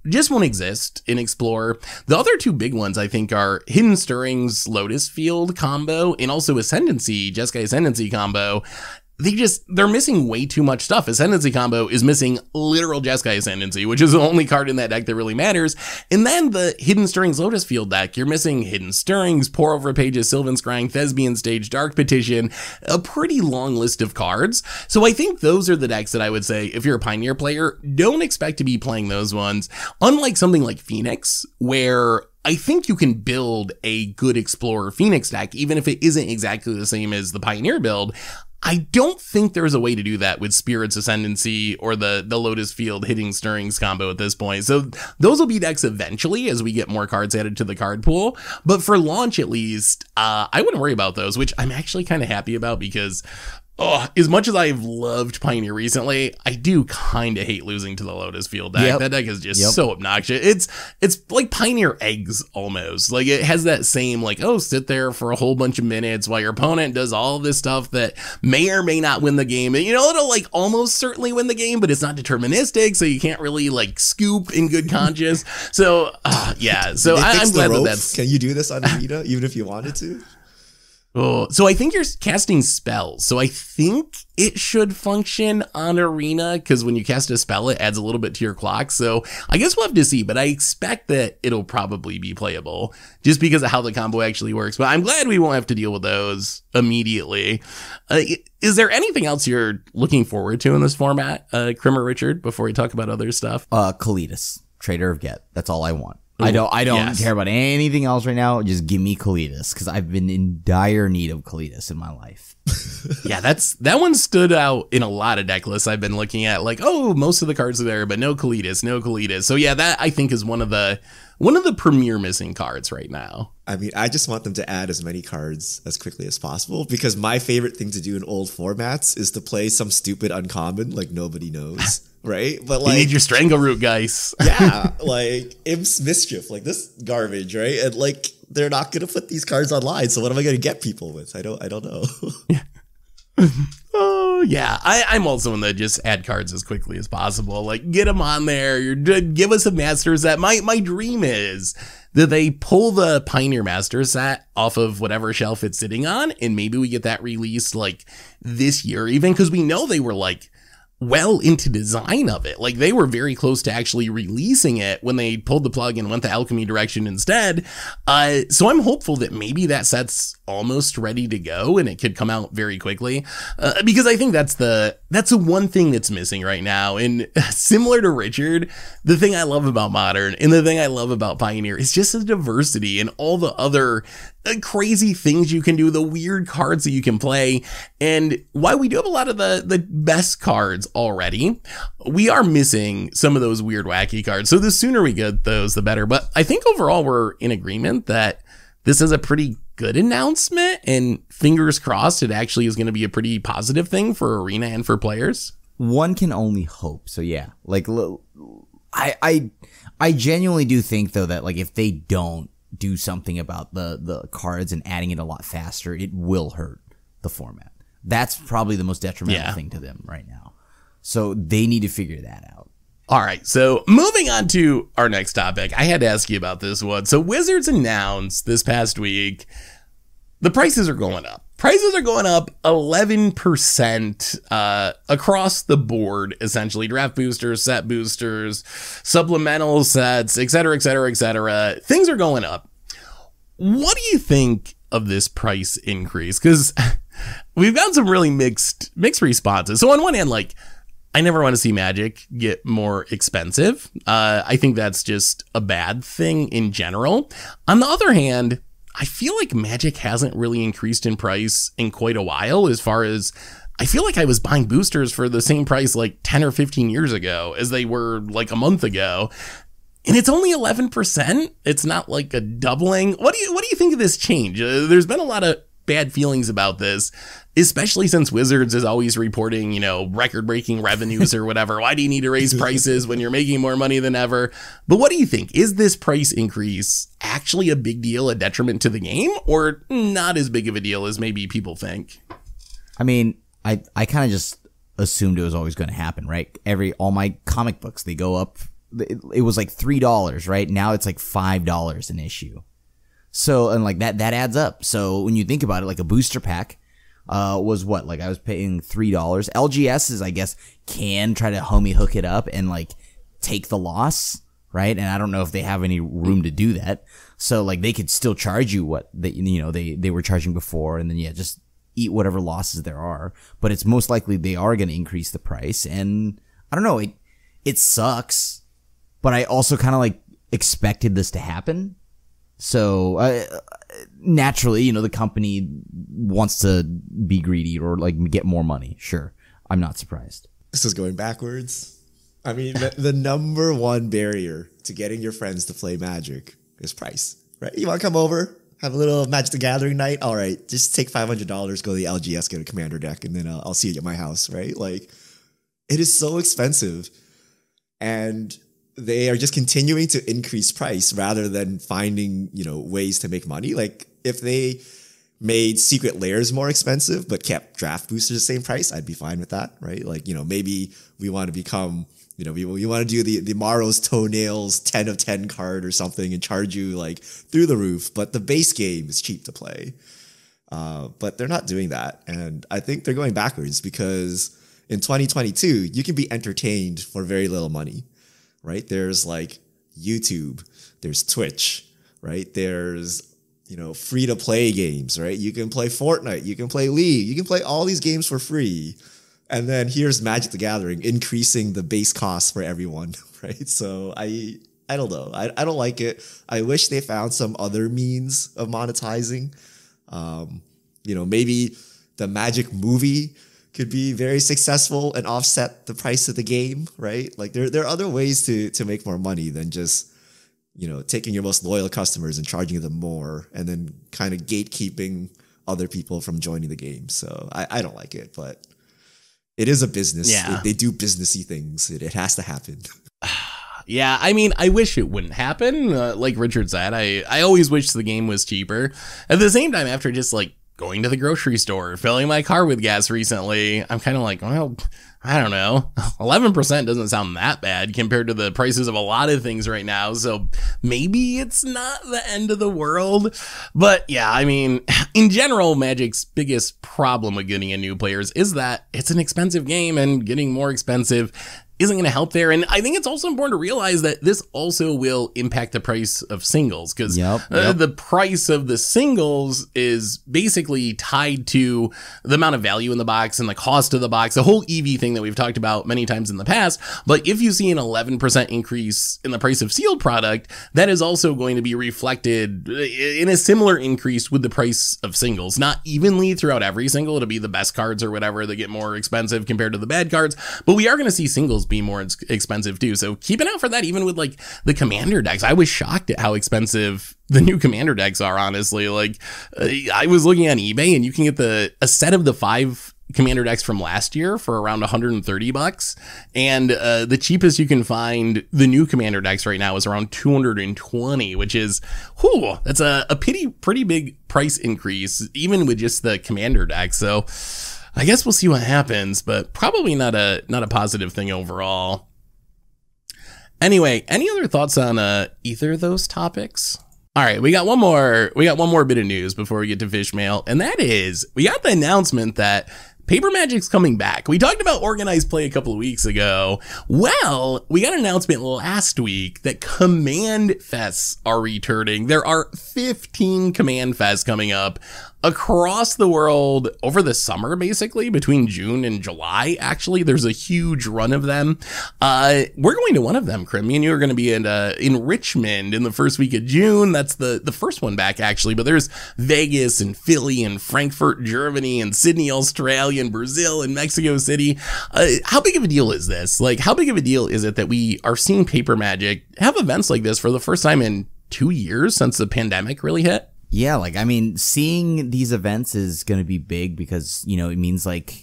Speaker 1: just won't exist in Explorer. The other two big ones, I think, are Hidden Stirrings Lotus Field combo and also Ascendancy, Jeskai Ascendancy combo. They're missing way too much stuff. Ascendancy combo is missing literal Jeskai Ascendancy, which is the only card in that deck that really matters. And then the Hidden Stirrings Lotus Field deck, you're missing Hidden Stirrings, Pour Over Pages, Sylvan Scrying, Thespian Stage, Dark Petition, a pretty long list of cards. So I think those are the decks that I would say, if you're a Pioneer player, don't expect to be playing those ones. Unlike something like Phoenix, where I think you can build a good Explorer Phoenix deck, even if it isn't exactly the same as the Pioneer build. I don't think there's a way to do that with Spirit's Ascendancy or the Lotus Field Hidden Stirrings combo at this point. So those will be decks eventually as we get more cards added to the card pool. But for launch, at least, I wouldn't worry about those, which I'm actually kind of happy about because as much as I've loved Pioneer recently, I do kind of hate losing to the Lotus Field deck. That deck is just so obnoxious. It's like Pioneer eggs almost. Like it has that same like, sit there for a whole bunch of minutes while your opponent does all this stuff that may or may not win the game. And it'll like almost certainly win the game, but it's not deterministic, so you can't really like scoop in good conscience. So So I'm glad that that's.
Speaker 2: Can you do this on Arena even if you wanted to?
Speaker 1: Oh, so I think you're casting spells. So I think it should function on Arena because when you cast a spell, it adds a little bit to your clock. So I guess we'll have to see, but I expect that it'll probably be playable just because of how the combo actually works. But I'm glad we won't have to deal with those immediately. Is there anything else you're looking forward to in this format, Krim or Richard, before we talk about other stuff?
Speaker 3: Kalidas, Trader of Get. That's all I want. I don't care about anything else right now. Just give me Kalidas because I've been in dire need of Kalidas in my life.
Speaker 1: Yeah, that one stood out in a lot of deck lists I've been looking at. Like, most of the cards are there, but no Kalidas. So yeah, that I think is one of the premier missing cards right now.
Speaker 2: I mean, I just want them to add as many cards as quickly as possible because my favorite thing to do in old formats is to play some stupid uncommon like nobody knows. Right? But like,
Speaker 1: you need your Strangleroot, guys.
Speaker 2: Yeah, like Imp's Mischief, like this garbage, right? And like they're not gonna put these cards online, so what am I gonna get people with? I don't know.
Speaker 1: Oh yeah, I'm also in the just add cards as quickly as possible. Like get them on there. Give us a Master set. My dream is that they pull the Pioneer Master set off of whatever shelf it's sitting on, and maybe we get that released like this year, even because we know they were like well into design of it. Like they were very close to actually releasing it when they pulled the plug and went the alchemy direction instead. So I'm hopeful that maybe that set's almost ready to go and it could come out very quickly. Because I think that's the one thing that's missing right now. And similar to Richard, the thing I love about Modern and the thing I love about Pioneer is just the diversity and all the other crazy things you can do, the weird cards that you can play. And while we do have a lot of the best cards already, we are missing some of those weird, wacky cards. So the sooner we get those, the better. But I think overall we're in agreement that this is a pretty good announcement, and fingers crossed it actually is going to be a pretty positive thing for Arena and for players.
Speaker 3: One can only hope. So yeah, like I genuinely do think though that like if they don't do something about the cards and adding it a lot faster, it will hurt the format. That's probably the most detrimental thing to them right now. So they need to figure that out.
Speaker 1: All right, so moving on to our next topic, I had to ask you about this one. So Wizards announced this past week the prices are going up. Prices are going up 11% across the board, essentially. Draft boosters, set boosters, supplemental sets, et cetera, et cetera, et cetera. Things are going up. What do you think of this price increase? Because we've gotten some really mixed responses. So on one hand, like, I never want to see Magic get more expensive. I think that's just a bad thing in general. On the other hand, I feel like Magic hasn't really increased in price in quite a while. As far as I feel like I was buying boosters for the same price like 10 or 15 years ago as they were like a month ago. And it's only 11%. It's not like a doubling. What do you think of this change? There's been a lot of bad feelings about this, especially since Wizards is always reporting, you know, record-breaking revenues or whatever. Why do you need to raise prices when you're making more money than ever? But what do you think? Is this price increase actually a big deal, a detriment to the game, or not as big of a deal as maybe people think?
Speaker 3: I mean, I kind of just assumed it was always going to happen, right? All my comic books, they go up. It was like $3, right? Now it's like $5 an issue. So, and like that adds up. So when you think about it, like a booster pack, was what? Like I was paying $3. LGSs, I guess, can try to homie hook it up and like take the loss, right? And I don't know if they have any room to do that. So like they could still charge you what they were charging before, and then just eat whatever losses there are. But it's most likely they are going to increase the price, and I don't know. It sucks, but I also kind of like expected this to happen. So naturally, the company wants to be greedy or like get more money. Sure, I'm not surprised.
Speaker 2: This is going backwards. I mean, the number one barrier to getting your friends to play Magic is price, right? You want to come over, have a little Magic the Gathering night? All right, just take $500, go to the LGS, get a Commander deck, and then I'll see you at my house, right? Like, it is so expensive, and they are just continuing to increase price rather than finding, ways to make money. Like if they made secret layers more expensive, but kept draft boosters the same price, I'd be fine with that, right? Like, maybe we want to become, we want to do the Morrow's Toenails 10 of 10 card or something and charge you like through the roof, but the base game is cheap to play. But they're not doing that. And I think they're going backwards because in 2022, you can be entertained for very little money. Right? There's like YouTube, there's Twitch, right? There's, free to play games, right? You can play Fortnite, you can play League, you can play all these games for free. And then here's Magic the Gathering increasing the base cost for everyone, right? So I don't know. I don't like it. I wish they found some other means of monetizing. Maybe the Magic movie could be very successful and offset the price of the game, right? Like there are other ways to make more money than just, taking your most loyal customers and charging them more and then kind of gatekeeping other people from joining the game. So I don't like it, but it is a business.
Speaker 1: Yeah.
Speaker 2: They do businessy things. It has to happen.
Speaker 1: Yeah, I mean, I wish it wouldn't happen. Like Richard said, I always wish the game was cheaper. At the same time, after just like going to the grocery store, filling my car with gas recently, I'm kind of like, well, I don't know, 11% doesn't sound that bad compared to the prices of a lot of things right now. So maybe it's not the end of the world. But yeah, I mean, in general, Magic's biggest problem with getting in new players is that it's an expensive game, and getting more expensive isn't going to help there. And I think it's also important to realize that this also will impact the price of singles, because the price of the singles is basically tied to the amount of value in the box and the cost of the box, the whole EV thing that we've talked about many times in the past. But if you see an 11% increase in the price of sealed product, that is also going to be reflected in a similar increase with the price of singles. Not evenly throughout every single. It'll be the best cards or whatever that get more expensive compared to the bad cards, but we are going to see singles be more expensive too. So keep an eye out for that, even with like the commander decks. I was shocked at how expensive the new commander decks are, honestly. Like I was looking on eBay, and you can get a set of the 5 commander decks from last year for around $130, and the cheapest you can find the new commander decks right now is around $220, which is that's a pretty big price increase even with just the commander deck. So I guess we'll see what happens, but probably not a positive thing overall. Anyway, any other thoughts on either of those topics? All right, we got one more bit of news before we get to fish mail, and that is we got the announcement that Paper Magic's coming back. We talked about organized play a couple of weeks ago. Well, we got an announcement last week that Commandfests are returning. There are 15 Commandfests coming up across the world over the summer, basically between June and July. Actually, there's a huge run of them. We're going to one of them, Krim. Me and you are going to be in Richmond in the first week of June. That's the first one back, actually. But there's Vegas and Philly and Frankfurt, Germany, and Sydney, Australia, and Brazil and Mexico City. How big of a deal is this? Like, how big of a deal is it that we are seeing Paper Magic have events like this for the first time in 2 years since the pandemic really hit?
Speaker 3: Yeah, like, I mean, seeing these events is going to be big because, you know, it means like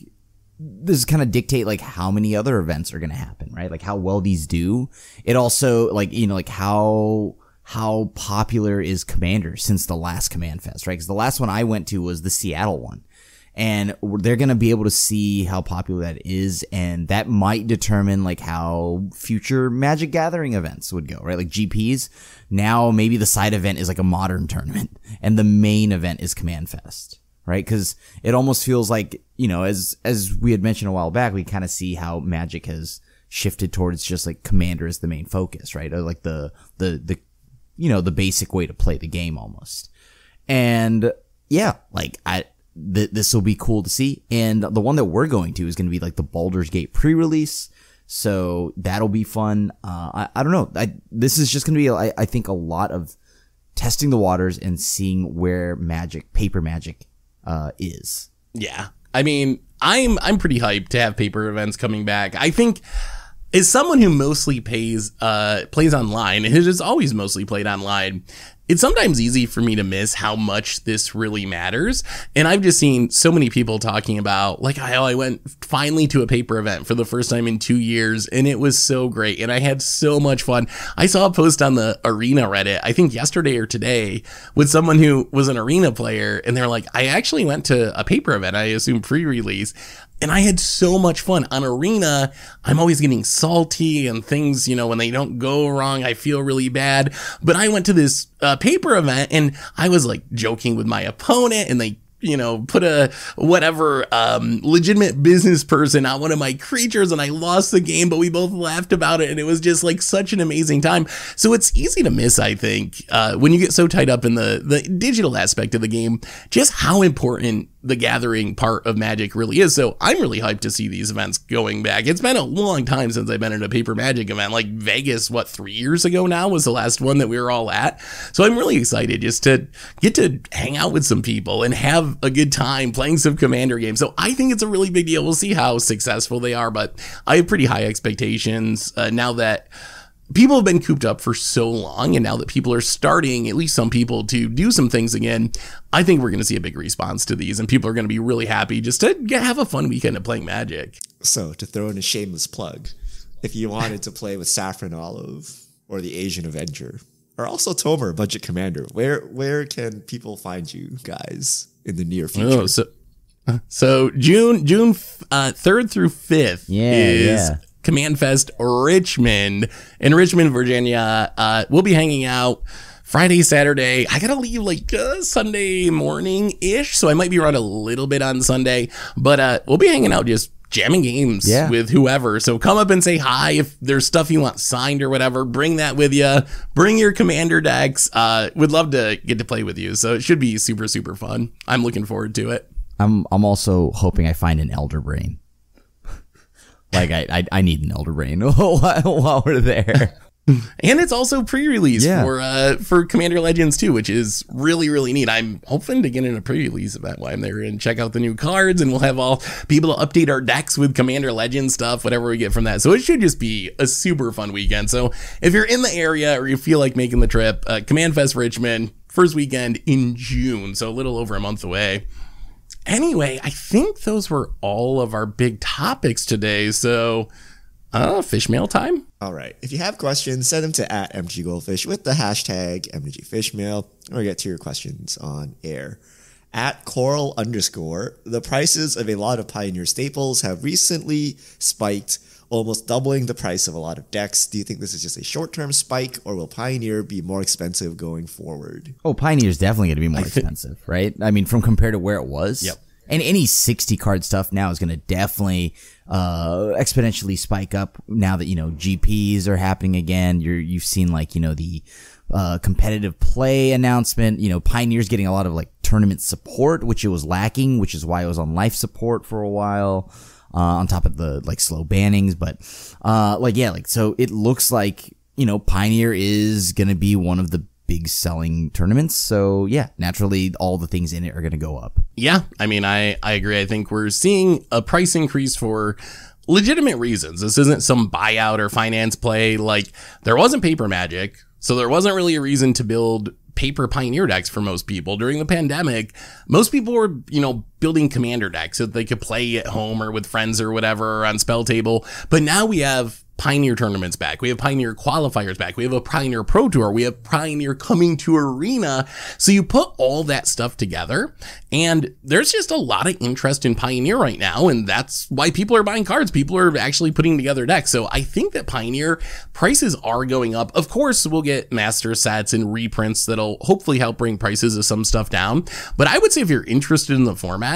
Speaker 3: this is kind of dictate like how many other events are going to happen, right? Like how well these do. It also like, you know, like how popular is Commander since the last Command Fest, right? Because the last one I went to was the Seattle one. And they're going to be able to see how popular that is, and that might determine like how future Magic Gathering events would go, right? Like GPs, now maybe the side event is like a modern tournament, and the main event is Command Fest, right? Because it almost feels like, you know, as we had mentioned a while back, we kind of see how Magic has shifted towards just like Commander as the main focus, right? Or like the you know, the basic way to play the game almost. And yeah, like this will be cool to see. And the one that we're going to is going to be like the Baldur's Gate pre-release. So that'll be fun. I don't know. This is just going to be, I think, a lot of testing the waters and seeing where Paper Magic, is.
Speaker 1: Yeah. I mean, I'm pretty hyped to have paper events coming back. I think as someone who mostly plays online, and has always mostly played online, it's sometimes easy for me to miss how much this really matters. And I've just seen so many people talking about like, I went finally to a paper event for the first time in 2 years, and it was so great. And I had so much fun. I saw a post on the Arena Reddit, I think yesterday or today, with someone who was an Arena player. And they're like, I actually went to a paper event, I assume pre-release, and I had so much fun. On Arena, I'm always getting salty and things, you know, when they don't go wrong, I feel really bad. But I went to this paper event, and I was like joking with my opponent, and they, you know, put a whatever legitimate business person on one of my creatures, and I lost the game, but we both laughed about it, and it was just like such an amazing time. So it's easy to miss, I think, when you get so tied up in the digital aspect of the game, just how important the gathering part of Magic really is. So I'm really hyped to see these events going back. It's been a long time since I've been at a Paper Magic event. Like Vegas, 3 years ago now was the last one that we were all at. So I'm really excited just to get to hang out with some people and have a good time playing some Commander games. So I think it's a really big deal. We'll see how successful they are, but I have pretty high expectations now that people have been cooped up for so long, and now that people are starting, at least some people, to do some things again, I think we're going to see a big response to these, and people are going to be really happy just to have a fun weekend of playing Magic.
Speaker 2: So, to throw in a shameless plug, if you wanted to play with Saffron Olive or the Asian Avenger, or also Tomer, Budget Commander, where can people find you guys in the near future?
Speaker 1: So June 3rd through 5th is Commandfest Richmond in Richmond, Virginia. We'll be hanging out Friday, Saturday. I gotta leave like Sunday morning ish, so I might be around a little bit on Sunday. But we'll be hanging out, just jamming games with whoever. So come up and say hi. If there's stuff you want signed or whatever, bring that with you. Bring your commander decks. Would love to get to play with you. So it should be super, super fun. I'm looking forward to it.
Speaker 3: I'm also hoping I find an Elder Brain. Like I need an Elder Brain while we're there.
Speaker 1: And it's also pre-release for Commander Legends too, which is really, really neat. I'm hoping to get in a pre-release of that while I'm there and check out the new cards, and we'll have all be able to update our decks with Commander Legends stuff, whatever we get from that. So it should just be a super fun weekend. So if you're in the area or you feel like making the trip, Commandfest Richmond, first weekend in June, so a little over a month away. Anyway, I think those were all of our big topics today. So fish mail time.
Speaker 2: All right. If you have questions, send them to @MTGGoldfish with the hashtag MTGFishmail, or get to your questions on air. @Coral_, the prices of a lot of Pioneer staples have recently spiked, almost doubling the price of a lot of decks. Do you think this is just a short-term spike, or will Pioneer be more expensive going forward?
Speaker 3: Oh, Pioneer's definitely going to be more expensive, right? I mean, from compared to where it was.
Speaker 1: Yep.
Speaker 3: And any 60 card stuff now is going to definitely exponentially spike up now that, GPs are happening again. You've seen the competitive play announcement. Pioneer's getting a lot of like tournament support, which it was lacking, which is why it was on life support for a while. On top of the like slow bannings, but so it looks like Pioneer is going to be one of the big selling tournaments. So yeah, naturally all the things in it are going to go up.
Speaker 1: Yeah, I mean, I agree. I think we're seeing a price increase for legitimate reasons. This isn't some buyout or finance play. Like, there wasn't paper Magic, so there wasn't really a reason to build paper Pioneer decks for most people. During the pandemic, most people were, building commander decks so that they could play at home or with friends or whatever, or on Spell Table. But now we have Pioneer tournaments back. We have Pioneer qualifiers back. We have a Pioneer Pro Tour. We have Pioneer coming to Arena. So you put all that stuff together, and there's just a lot of interest in Pioneer right now, and that's why people are buying cards. People are actually putting together decks. So I think that Pioneer prices are going up. Of course, we'll get master sets and reprints that'll hopefully help bring prices of some stuff down. But I would say if you're interested in the format,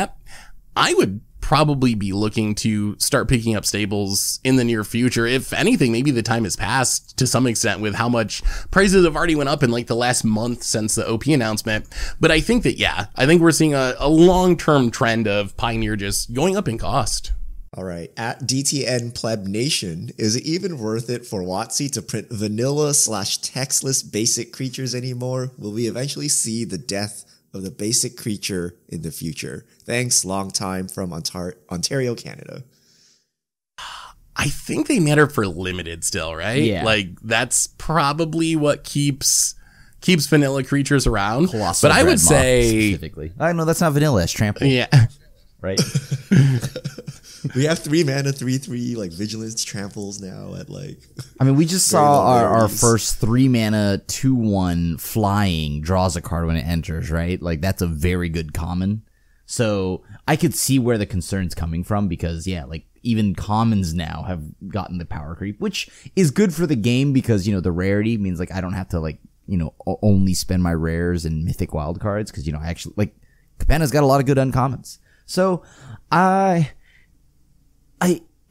Speaker 1: I would probably be looking to start picking up staples in the near future. If anything, maybe the time has passed to some extent with how much prices have already went up in like the last month since the OP announcement. But I think that, I think we're seeing a long-term trend of Pioneer just going up in cost.
Speaker 2: All right. @DTN Pleb Nation, is it even worth it for WotC to print vanilla/textless basic creatures anymore? Will we eventually see the death of the basic creature in the future? Thanks, long time from Ontario, Canada.
Speaker 1: I think they matter for limited still, right?
Speaker 3: Yeah.
Speaker 1: Like, that's probably what keeps vanilla creatures around.
Speaker 3: Colossal
Speaker 1: but I would
Speaker 3: Dreadmok
Speaker 1: say
Speaker 3: specifically. I know that's not vanilla, it's trample.
Speaker 1: Yeah.
Speaker 3: Right?
Speaker 2: We have 3 mana, 3/3 like vigilance tramples now at like.
Speaker 3: I mean, we just saw our first 3 mana 2/1 flying draws a card when it enters, right? Like, that's a very good common. So I could see where the concern's coming from, because even commons now have gotten the power creep, which is good for the game because the rarity means like I don't have to only spend my rares and mythic wild cards, because I actually Capenna's got a lot of good uncommons. So I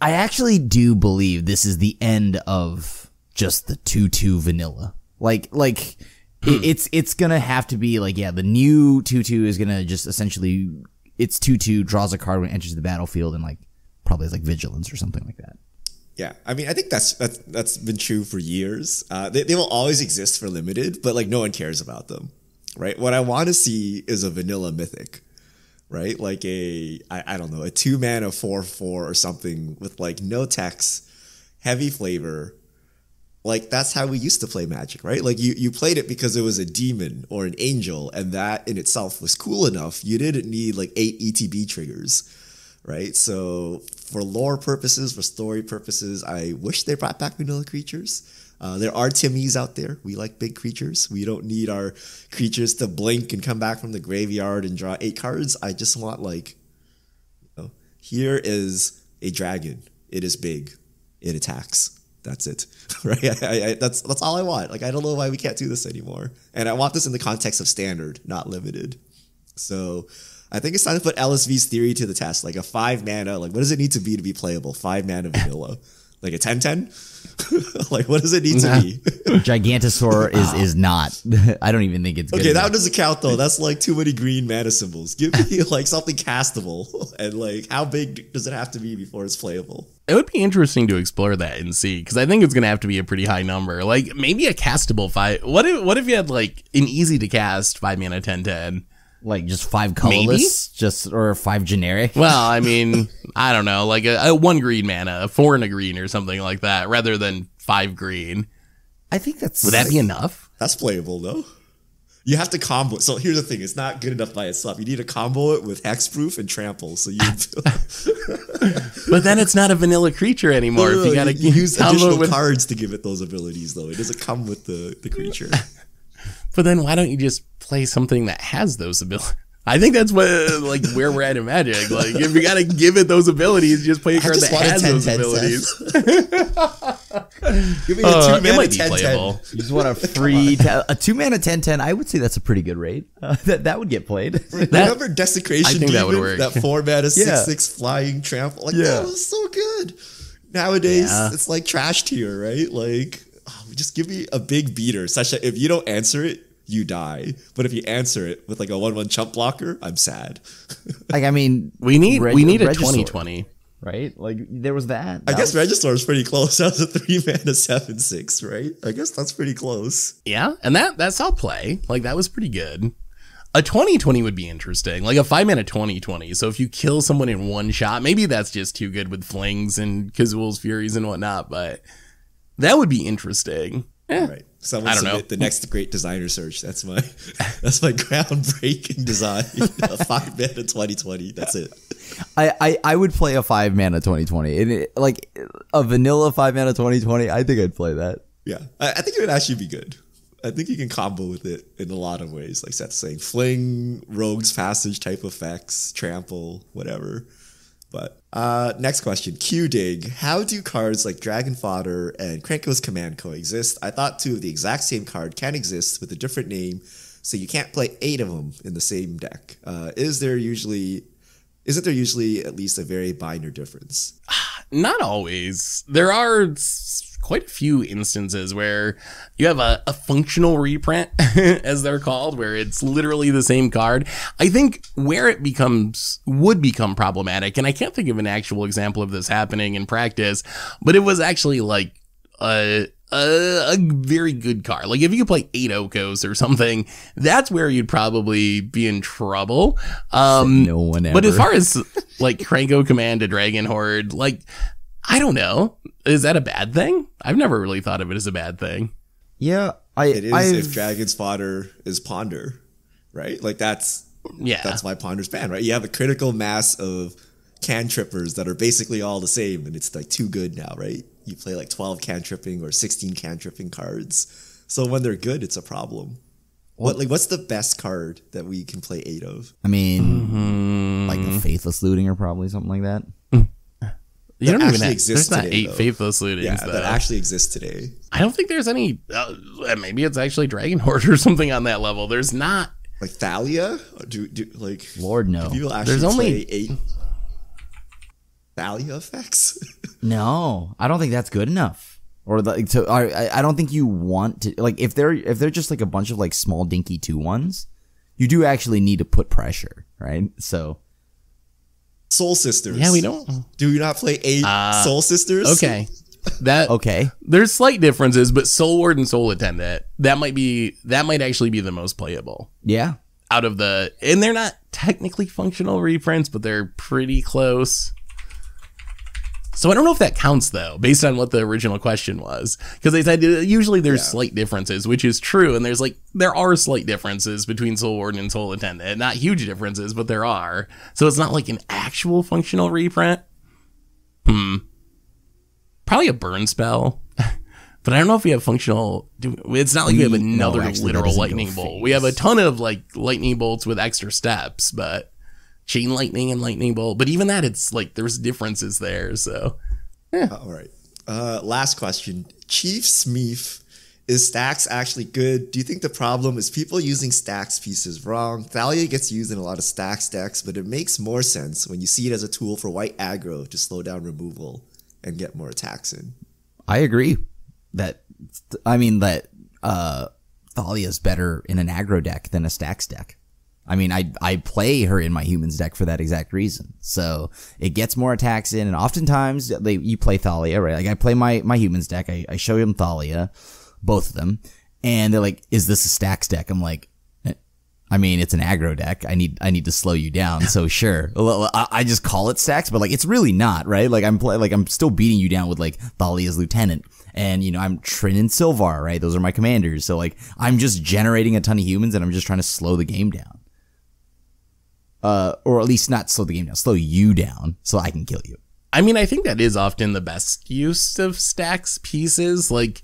Speaker 3: actually do believe this is the end of just the 2/2 vanilla. It's gonna have to be the new 2/2 is gonna just essentially, it's 2/2 draws a card when it enters the battlefield, and probably has vigilance or something like that.
Speaker 2: Yeah, I mean, I think that's been true for years. They will always exist for limited, but no one cares about them, right? What I want to see is a vanilla mythic, right? Like I don't know, a 2 mana 4/4 or something with no text, heavy flavor. That's how we used to play Magic, right? You played it because it was a demon or an angel, and that in itself was cool enough. You didn't need 8 ETB triggers, right? So for lore purposes, for story purposes, I wish they brought back vanilla creatures. There are Timmies out there. We like big creatures. We don't need our creatures to blink and come back from the graveyard and draw 8 cards. I just want Here is a dragon. It is big. It attacks. That's it. Right? That's all I want. Like, I don't know why we can't do this anymore. And I want this in the context of standard, not limited. So I think it's time to put LSV's theory to the test. Like a 5 mana, like what does it need to be playable? 5 mana vanilla. Like a 10/10? Like what does it need to be?
Speaker 3: Gigantosaur is not. I don't even think it's good.
Speaker 2: Okay,
Speaker 3: enough.
Speaker 2: that doesn't count though. That's like too many green mana symbols. Give me like something castable. And like how big does it have to be before it's playable?
Speaker 1: It would be interesting to explore that and see, because I think it's going to have to be a pretty high number. Like maybe a castable 5. What if you had like an easy to cast 5 mana 10/10?
Speaker 3: Like just 5 colorless, or 5 generic.
Speaker 1: Well, I mean, I don't know, like a 1 green mana, a 4 and a green or something like that, rather than 5 green.
Speaker 3: I think that's...
Speaker 1: Would that be enough?
Speaker 2: That's playable though. You have to combo. So here's the thing: it's not good enough by itself. You need to combo it with hexproof and trample. So you.
Speaker 1: But then it's not a vanilla creature anymore.
Speaker 2: No,
Speaker 1: if you gotta
Speaker 2: you use
Speaker 1: combo
Speaker 2: additional
Speaker 1: with
Speaker 2: cards to give it those abilities, though. It doesn't come with the creature.
Speaker 1: But then why don't you just play something that has those abilities? I think that's what like where we're at in Magic. Like if you gotta give it those abilities, just play a card that has those abilities.
Speaker 2: Give me a 2 mana
Speaker 1: might be
Speaker 2: 10/10.
Speaker 1: playable.
Speaker 3: You just want a free... a 2 mana 10/10. I would say that's a pretty good rate. That would get played.
Speaker 2: Remember Desecration
Speaker 1: I think
Speaker 2: Demon?
Speaker 1: that would work.
Speaker 2: That 4 mana 6/6
Speaker 3: Yeah.
Speaker 2: flying trample. Like
Speaker 3: Yeah.
Speaker 2: that was so good. Nowadays,
Speaker 3: Yeah.
Speaker 2: it's like trash tier, right? Like, just give me a big beater, such that if you don't answer it, you die. But if you answer it with like a 1/1 chump blocker, I'm sad.
Speaker 3: Like, I mean...
Speaker 1: We need a
Speaker 3: Regisaur,
Speaker 1: 2020.
Speaker 3: right? Like, there was that.
Speaker 2: I guess Regisaur is pretty close. That was a 3 mana 7/6, right? I guess that's pretty close.
Speaker 1: Yeah, and that's how play. Like that was pretty good. A 2020 would be interesting, like a 5 mana 2020. So if you kill someone in one shot, maybe that's just too good with flings and Kazul's Furies and whatnot, but that would be interesting.
Speaker 2: All right. Someone
Speaker 1: I don't
Speaker 2: submit
Speaker 1: know.
Speaker 2: the next great designer search. That's my groundbreaking design. A 5 mana 2020. That's it.
Speaker 3: I would play a 5 mana 2020. And like a vanilla 5 mana 2020, I think I'd play that.
Speaker 2: Yeah. I think it would actually be good. I think you can combo with it in a lot of ways. Like Seth's saying, fling, rogue's passage type effects, trample, whatever. But next question, Q-Dig. How do cards like Dragon Fodder and Krenko's Command coexist? I thought 2 of the exact same card can exist with a different name, so you can't play 8 of them in the same deck. Isn't there usually at least a very minor difference?
Speaker 1: Not always. There are quite a few instances where you have a functional reprint, as they're called, where it's literally the same card. I think where it would become problematic, and I can't think of an actual example of this happening in practice, but it was actually like a very good card. Like if you could play 8 Okos or something, that's where you'd probably be in trouble.
Speaker 3: No one ever.
Speaker 1: But as far as like Krenko Command to Dragon Horde, like, I don't know. Is that a bad thing? I've never really thought of it as a bad thing.
Speaker 3: Yeah,
Speaker 2: It is if Dragon's Fodder is Ponder, right? Like that's why Ponder's banned, right? You have a critical mass of cantrippers that are basically all the same, and it's like too good now, right? You play like 12 cantripping or 16 cantripping cards. So when they're good, it's a problem. What's the best card that we can play 8 of?
Speaker 3: I mean, like the Faithless Looting or probably something like that.
Speaker 1: You don't even have,
Speaker 2: exists
Speaker 1: there's not
Speaker 2: today,
Speaker 1: 8
Speaker 2: though.
Speaker 1: Faithless Lootings,
Speaker 2: Yeah,
Speaker 1: though.
Speaker 2: that actually exists today.
Speaker 1: I don't think there's any, maybe it's actually Dragon Horde or something on that level. There's not.
Speaker 2: Like Thalia? Or do like
Speaker 3: Lord, no.
Speaker 2: do people actually
Speaker 1: There's only
Speaker 2: play 8 Thalia effects?
Speaker 3: No, I don't think that's good enough. Or like, so I don't think you want to, like, if they're just like a bunch of like small dinky 2/1s, you do actually need to put pressure, right? So
Speaker 2: Soul Sisters.
Speaker 1: Yeah, we don't.
Speaker 2: Do you not play 8 Soul Sisters?
Speaker 1: Okay. Okay. There's slight differences, but Soul Ward and Soul Attendant, that might actually be the most playable
Speaker 3: yeah,
Speaker 1: out of and they're not technically functional reprints, but they're pretty close. So I don't know if that counts though, based on what the original question was, because they said usually there's slight differences, which is true, and there are slight differences between Soul Warden and Soul Attendant, not huge differences, but there are. So it's not like an actual functional reprint. Probably a burn spell, but I don't know if we have functional. It's not like we have another
Speaker 3: actually, that
Speaker 1: literal
Speaker 3: doesn't go
Speaker 1: lightning bolt.
Speaker 3: phase.
Speaker 1: We have a ton of like lightning bolts with extra steps, but Chain Lightning and Lightning Bolt. But even that, it's like there's differences there. So,
Speaker 2: All right. Last question. Chief Smeef, is Stacks actually good? Do you think the problem is people using Stacks pieces wrong? Thalia gets used in a lot of Stacks decks, but it makes more sense when you see it as a tool for white aggro to slow down removal and get more attacks in.
Speaker 3: I agree that Thalia's better in an aggro deck than a Stacks deck. I mean, I play her in my humans deck for that exact reason. So it gets more attacks in, and oftentimes you play Thalia, right? Like I play my humans deck, I show them Thalia, both of them, and they're like, "Is this a Stacks deck?" I'm like, I mean, it's an aggro deck. I need to slow you down. So sure, I just call it Stacks, but like it's really not, right? Like I'm still beating you down with like Thalia's Lieutenant, and I'm Trin and Sylvar, right? Those are my commanders. So like I'm just generating a ton of humans, and I'm just trying to slow the game down. Or at least not slow the game down, slow you down so I can kill you.
Speaker 1: I mean, I think that is often the best use of Stacks pieces. Like,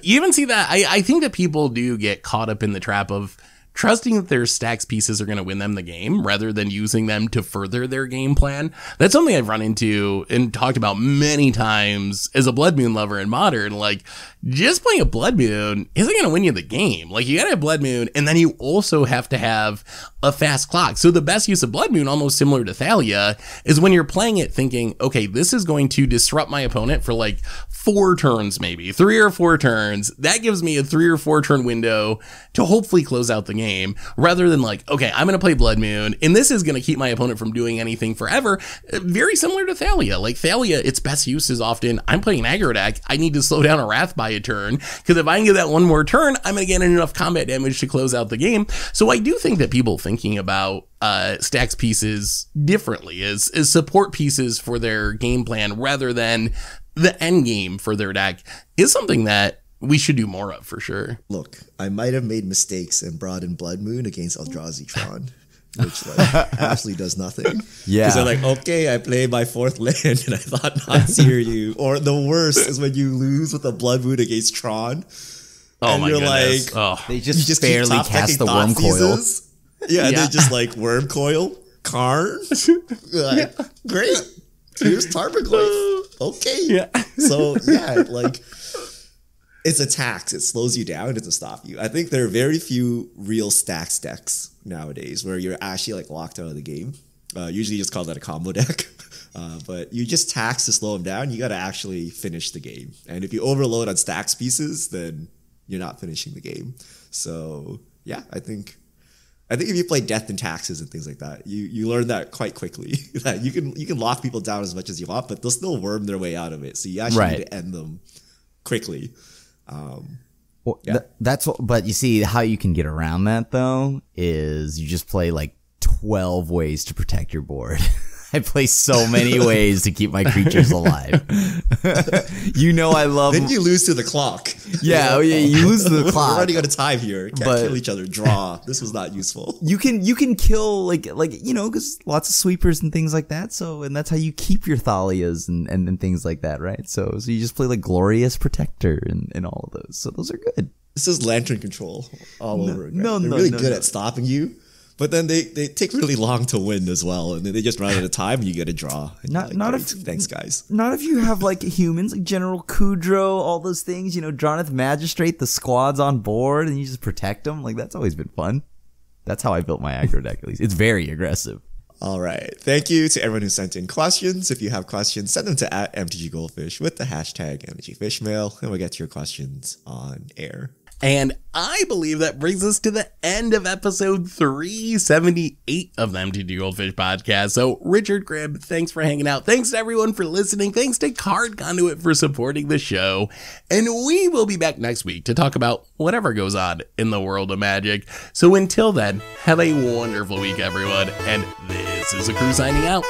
Speaker 1: you even see that. I think that people do get caught up in the trap of trusting that their Stacks pieces are going to win them the game rather than using them to further their game plan. That's something I've run into and talked about many times as a Blood Moon lover in Modern. Like, just playing a Blood Moon isn't going to win you the game. Like, you got to have Blood Moon, and then you also have to have a fast clock. So the best use of Blood Moon, almost similar to Thalia, is when you're playing it thinking, okay, this is going to disrupt my opponent for like 4 turns, maybe 3 or 4 turns. That gives me a 3 or 4 turn window to hopefully close out the game, rather than like, okay, I'm going to play Blood Moon, and this is going to keep my opponent from doing anything forever. Very similar to Thalia. Like Thalia, its best use is often, I'm playing an aggro deck, I need to slow down a Wrath by a turn, because if I can get that one more turn, I'm going to get enough combat damage to close out the game. So I do think that people thinking about Stacks pieces differently as support pieces for their game plan rather than the end game for their deck is something that we should do more of for sure.
Speaker 2: Look, I might have made mistakes and brought in Blood Moon against Eldrazi Tron, which like absolutely does nothing.
Speaker 3: Yeah.
Speaker 2: Because they're like, okay, I played my 4th land and I thought not sear you. Or the worst is when you lose with a Blood Moon against Tron.
Speaker 1: Oh
Speaker 2: and
Speaker 1: my
Speaker 2: you're
Speaker 1: goodness.
Speaker 2: like,
Speaker 3: They
Speaker 2: you
Speaker 3: just
Speaker 2: keep
Speaker 3: barely
Speaker 2: top
Speaker 3: cast
Speaker 2: decking
Speaker 3: the Worm Coil.
Speaker 2: Thoughtseizes. Yeah, and they just like Worm Coil, Karn. Like, great. Here's Tarmogoyf. Okay.
Speaker 1: Yeah.
Speaker 2: So yeah, like it's a tax. It slows you down. It doesn't stop you. I think there are very few real Stacks decks nowadays where you're actually like locked out of the game. Usually you just call that a combo deck. But you just tax to slow them down. You got to actually finish the game. And if you overload on Stacks pieces, then you're not finishing the game. So yeah, I think if you play Death and Taxes and things like that, you learn that quite quickly. That you can lock people down as much as you want, but they'll still worm their way out of it. So you actually need to end them quickly.
Speaker 3: Well, that's what, but you see how you can get around that though is you just play like 12 ways to protect your board. I play so many ways to keep my creatures alive. I love.
Speaker 2: Then you lose to the clock.
Speaker 3: Yeah, you lose to the clock.
Speaker 2: We're running out of time here. Can't kill each other. Draw. This was not useful.
Speaker 3: You can kill because lots of sweepers and things like that. So and that's how you keep your Thalias and things like that, right? So you just play like Glorious Protector and all of those. So those are good.
Speaker 2: This is Lantern Control all over again. They're really good at stopping you. But then they take really long to win as well, and then they just run out of time, and you get a draw. Thanks, guys.
Speaker 3: Not if you have like humans, like General Kudrow, all those things. Droneth Magistrate, the squads on board, and you just protect them. Like that's always been fun. That's how I built my aggro deck. At least it's very aggressive.
Speaker 2: All right. Thank you to everyone who sent in questions. If you have questions, send them to @MTGGoldfish with the hashtag MTGFishmail, and we'll get to your questions on air.
Speaker 1: And I believe that brings us to the end of episode 378 of the MTG Goldfish podcast. So Richard Cribb, thanks for hanging out. Thanks to everyone for listening. Thanks to Card Conduit for supporting the show. And we will be back next week to talk about whatever goes on in the world of Magic. So until then, have a wonderful week, everyone. And this is a crew signing out.